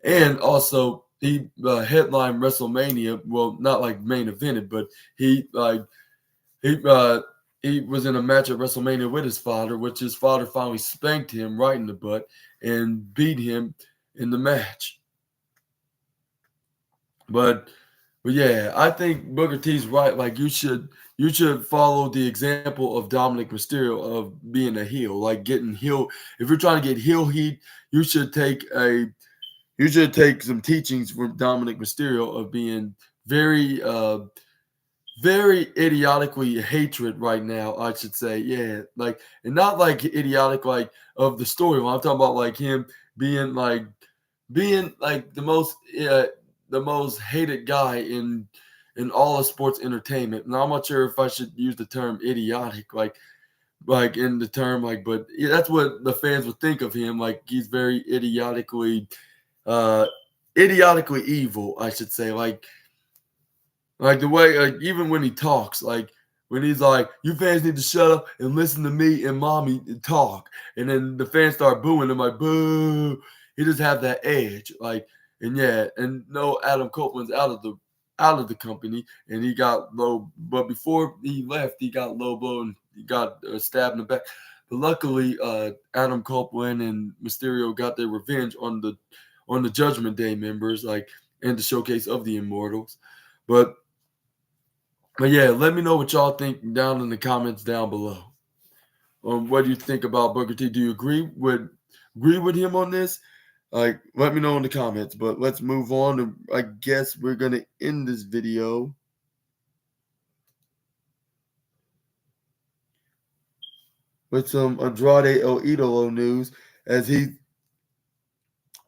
And also, he headlined WrestleMania. Well, not like main evented, but he like he uh, he was in a match at WrestleMania with his father, which his father finally spanked him right in the butt and beat him in the match. But But yeah, I think Booker T's right. Like you should follow the example of Dominic Mysterio of being a heel, like getting heel. If you're trying to get heel heat, you should take a you should take some teachings from Dominic Mysterio of being very very idiotically hatred right now, I should say. Yeah, like and not like idiotic like of the storyline. I'm talking about like him being like being like the most hated guy in all of sports entertainment. Now I'm not sure if I should use the term idiotic, like in the term like, but yeah, that's what the fans would think of him. Like he's very uh idiotically evil, I should say. Like the way, like even when he talks, like when he's like, "You fans need to shut up and listen to me and mommy talk," and then the fans start booing him like, "Boo!" He just have that edge, like, and yeah, and no, Adam Copeland's out of the company, and he got low. But before he left, he got low blow and he got stabbed in the back. But luckily, Adam Copeland and Mysterio got their revenge on the Judgment Day members, like, and the showcase of the Immortals. But yeah, let me know what y'all think down in the comments down below. What do you think about Booker T? Do you agree with him on this? Like, let me know in the comments. But let's move on. I guess we're gonna end this video with some Andrade El Idolo news as he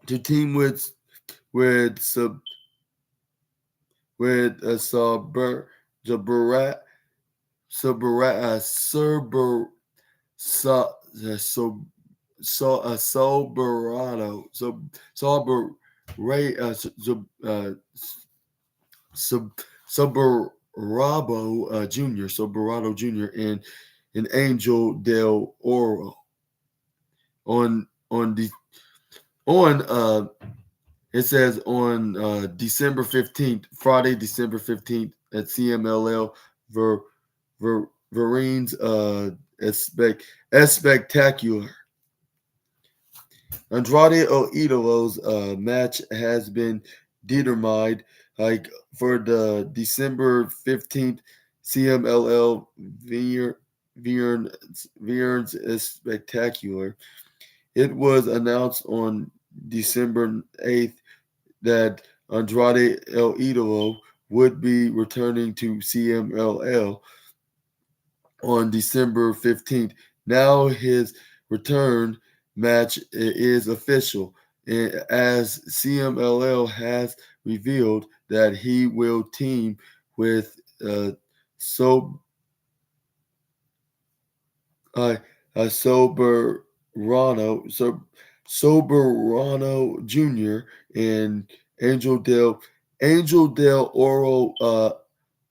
to team with sub with Jabarat Subarat so so Soberano Sober Ray Sub Soberabo Jr. Soberano Jr. and Angel Del Oro on the on it says on December 15th, Friday, December 15th at CMLL Ver Verine's spectacular. Andrade El Idolo's match has been determined like for the December 15th CMLL Viernes spectacular. It was announced on December 8th that Andrade El Idolo would be returning to CMLL on December 15th. Now his return match is official, as CMLL has revealed that he will team with so uh, Soberano Soberano Jr. and Angel del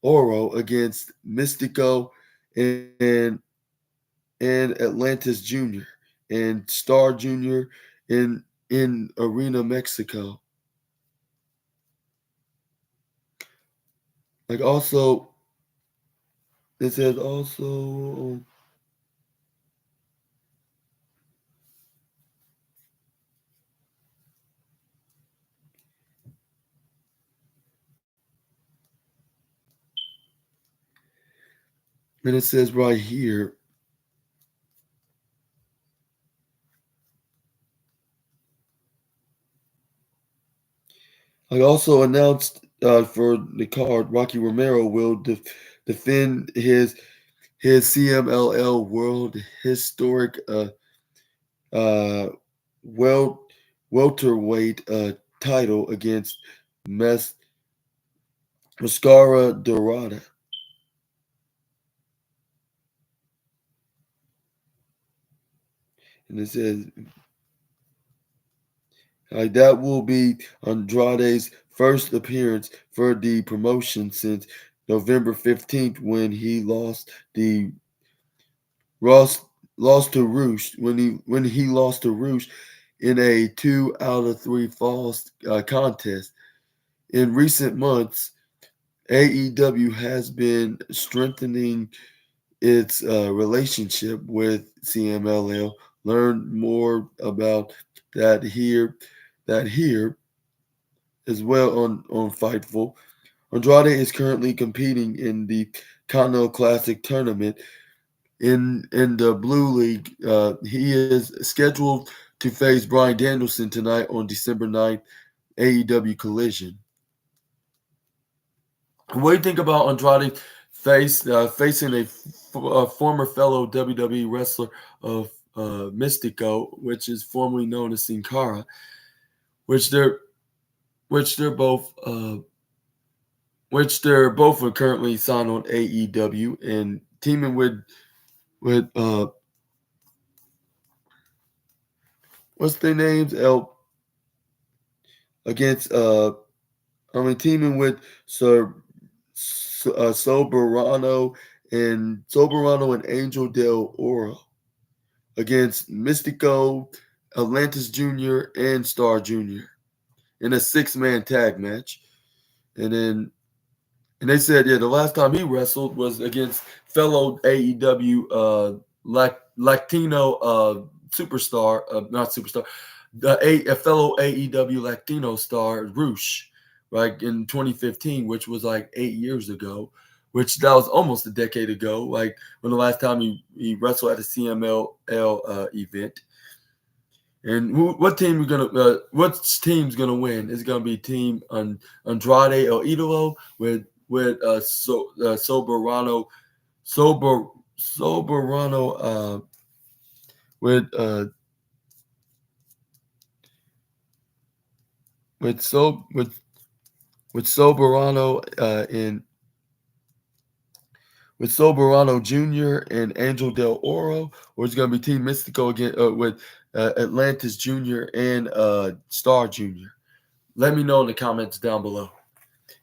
Oro against Mystico and Atlantis Jr. and Star Jr. in Arena, Mexico. Like also, it says also, and it says right here, I also announced for the card, Rocky Romero will defend his CMLL World Historic uh, wel- welterweight title against Mas- Mascara Dorada. And it says that will be Andrade's first appearance for the promotion since November 15th when he the lost lost to Roosh when he lost to Roosh in a 2 out of 3 falls contest. In recent months, AEW has been strengthening its relationship with CMLL. Learn more about that here as well on Fightful. Andrade is currently competing in the Continental Classic tournament in the Blue League. He is scheduled to face Bryan Danielson tonight on December 9th, AEW Collision. What do you think about Andrade facing a former fellow WWE wrestler of Mystico, which is formerly known as Sin Cara, which they're which they're both are currently signed on AEW and teaming with what's their names? Against teaming with Sir Soberano and Angel Del Oro against Mystico, Atlantis Jr. and Star Jr. in a 6-man tag match. And they said, yeah, the last time he wrestled was against fellow AEW Latino superstar, not superstar, a fellow AEW Latino star, Roosh, right, in 2015, which was like 8 years ago, which that was almost a decade ago, like when the last time he wrestled at a CMLL event. And what team what team's gonna win? Is it gonna be Team Andrade El Idolo with Soberano Soberano with with so with Soberano with Soberano Jr. and Angel Del Oro, or is it going to be Team Mystico again with Atlantis Jr. and Star Jr.? Let me know in the comments down below.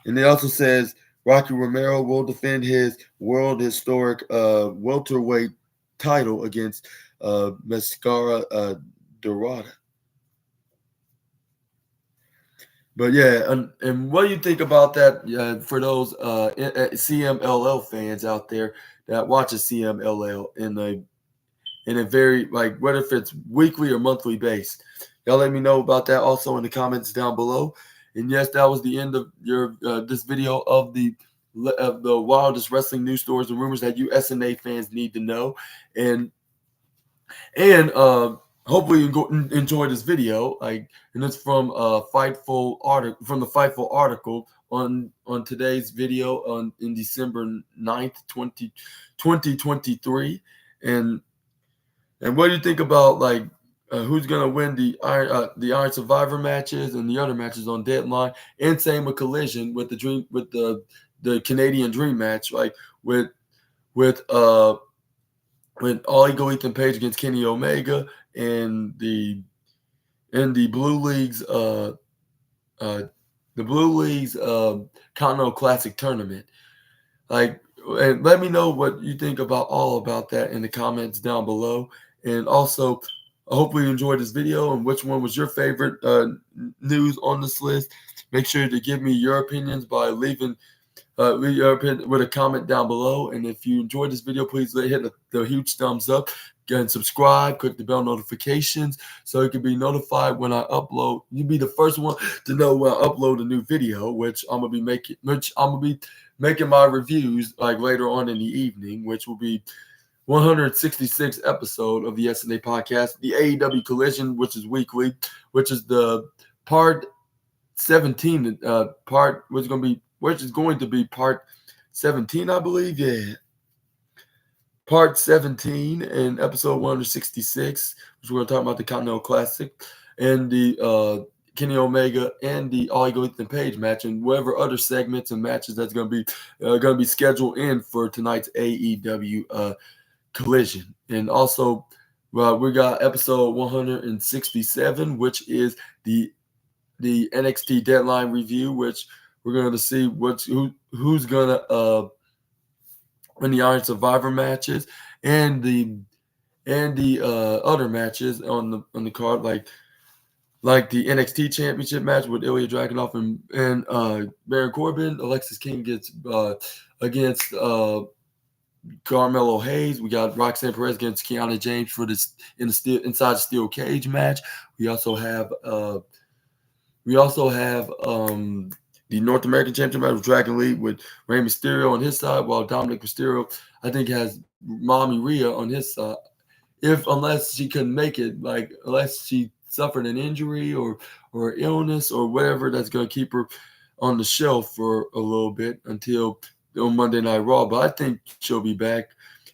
And it also says Rocky Romero will defend his world historic welterweight title against Mascara Dorada. But yeah, and what do you think about that for those CMLL fans out there that watches CMLL in a very, like, whether if it's weekly or monthly based? Y'all let me know about that also in the comments down below. And yes, that was the end of your this video of the wildest wrestling news stories and rumors that you SNA fans need to know. And hopefully you enjoy this video. And it's from Fightful article from the Fightful article on today's video in December 9th, 2023. And what do you think about who's gonna win the Iron Survivor matches and the other matches on Deadline, and same with Collision with the Canadian Dream match, like with All Ego Ethan Page against Kenny Omega and the Blue League's Continental Classic tournament. And let me know what you think about that in the comments down below. And also, I hope you enjoyed this video and which one was your favorite news on this list. Make sure to give me your opinions by leaving your opinion with a comment down below. And if you enjoyed this video, please hit the huge thumbs up and subscribe. Click the bell notifications so you can be notified when I upload. You'll be the first one to know when I upload a new video, which I'm gonna be making my reviews like later on in the evening, which will be 166th episode of the SNA podcast, the AEW Collision, which is weekly, which is the part 17 which is going to be part 17, I believe. Yeah, part 17 in episode 166, which we're going to talk about the Continental Classic and the Kenny Omega and the All Ego Ethan Page match, and whatever other segments and matches that's going to be scheduled in for tonight's AEW Collision. And also, we got episode 167, which is the NXT Deadline review, which we're going to see who's going to win the Iron Survivor matches and the other matches on the card, like the NXT Championship match with Ilya Dragunov and Baron Corbin. Alexis King gets against Carmelo Hayes. We got Roxanne Perez against Kiana James for this inside the steel cage match. We also have the North American Championship match with Dragon Lee with Rey Mysterio on his side, while Dominic Mysterio, I think, has Mommy Rhea on his side. Unless she couldn't make it, like unless she suffered an injury or illness or whatever that's gonna keep her on the shelf for a little bit until on Monday Night Raw. But I think she'll be back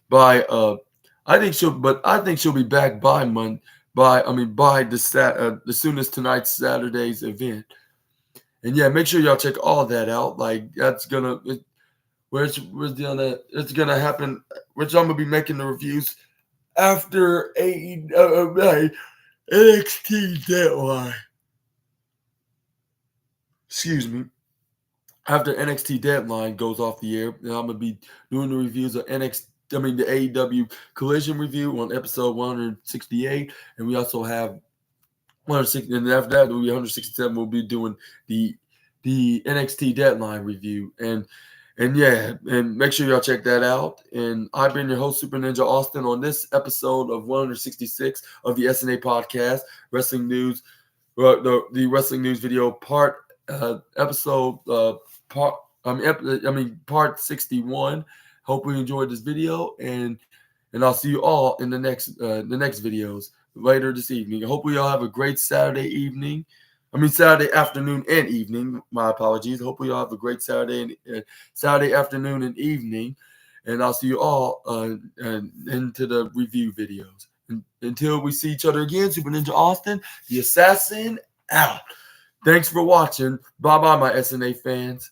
by I think she'll be back by by the soonest tonight's Saturday's event. And yeah, make sure y'all check all that out. Like that's gonna it's gonna happen. Which I'm gonna be making the reviews after NXT deadline. Excuse me. After NXT deadline goes off the air, and I'm gonna be doing the reviews of the AEW Collision review on episode 168, and we also have 160, and after that will be 167. We'll be doing the NXT deadline review, and yeah, and make sure y'all check that out. And I've been your host, Super Ninja Austin, on this episode of 166 of the SNA podcast, Wrestling News, the Wrestling News video part episode part. Part 61. Hope you enjoyed this video, and I'll see you all in the next videos later this evening. I hope we all have a great Saturday evening. Saturday afternoon and evening. My apologies. Hopefully, y'all have a great Saturday afternoon and evening. And I'll see you all into the review videos. Until we see each other again, Super Ninja Austin, the Assassin, out. Thanks for watching. Bye-bye, my SNA fans.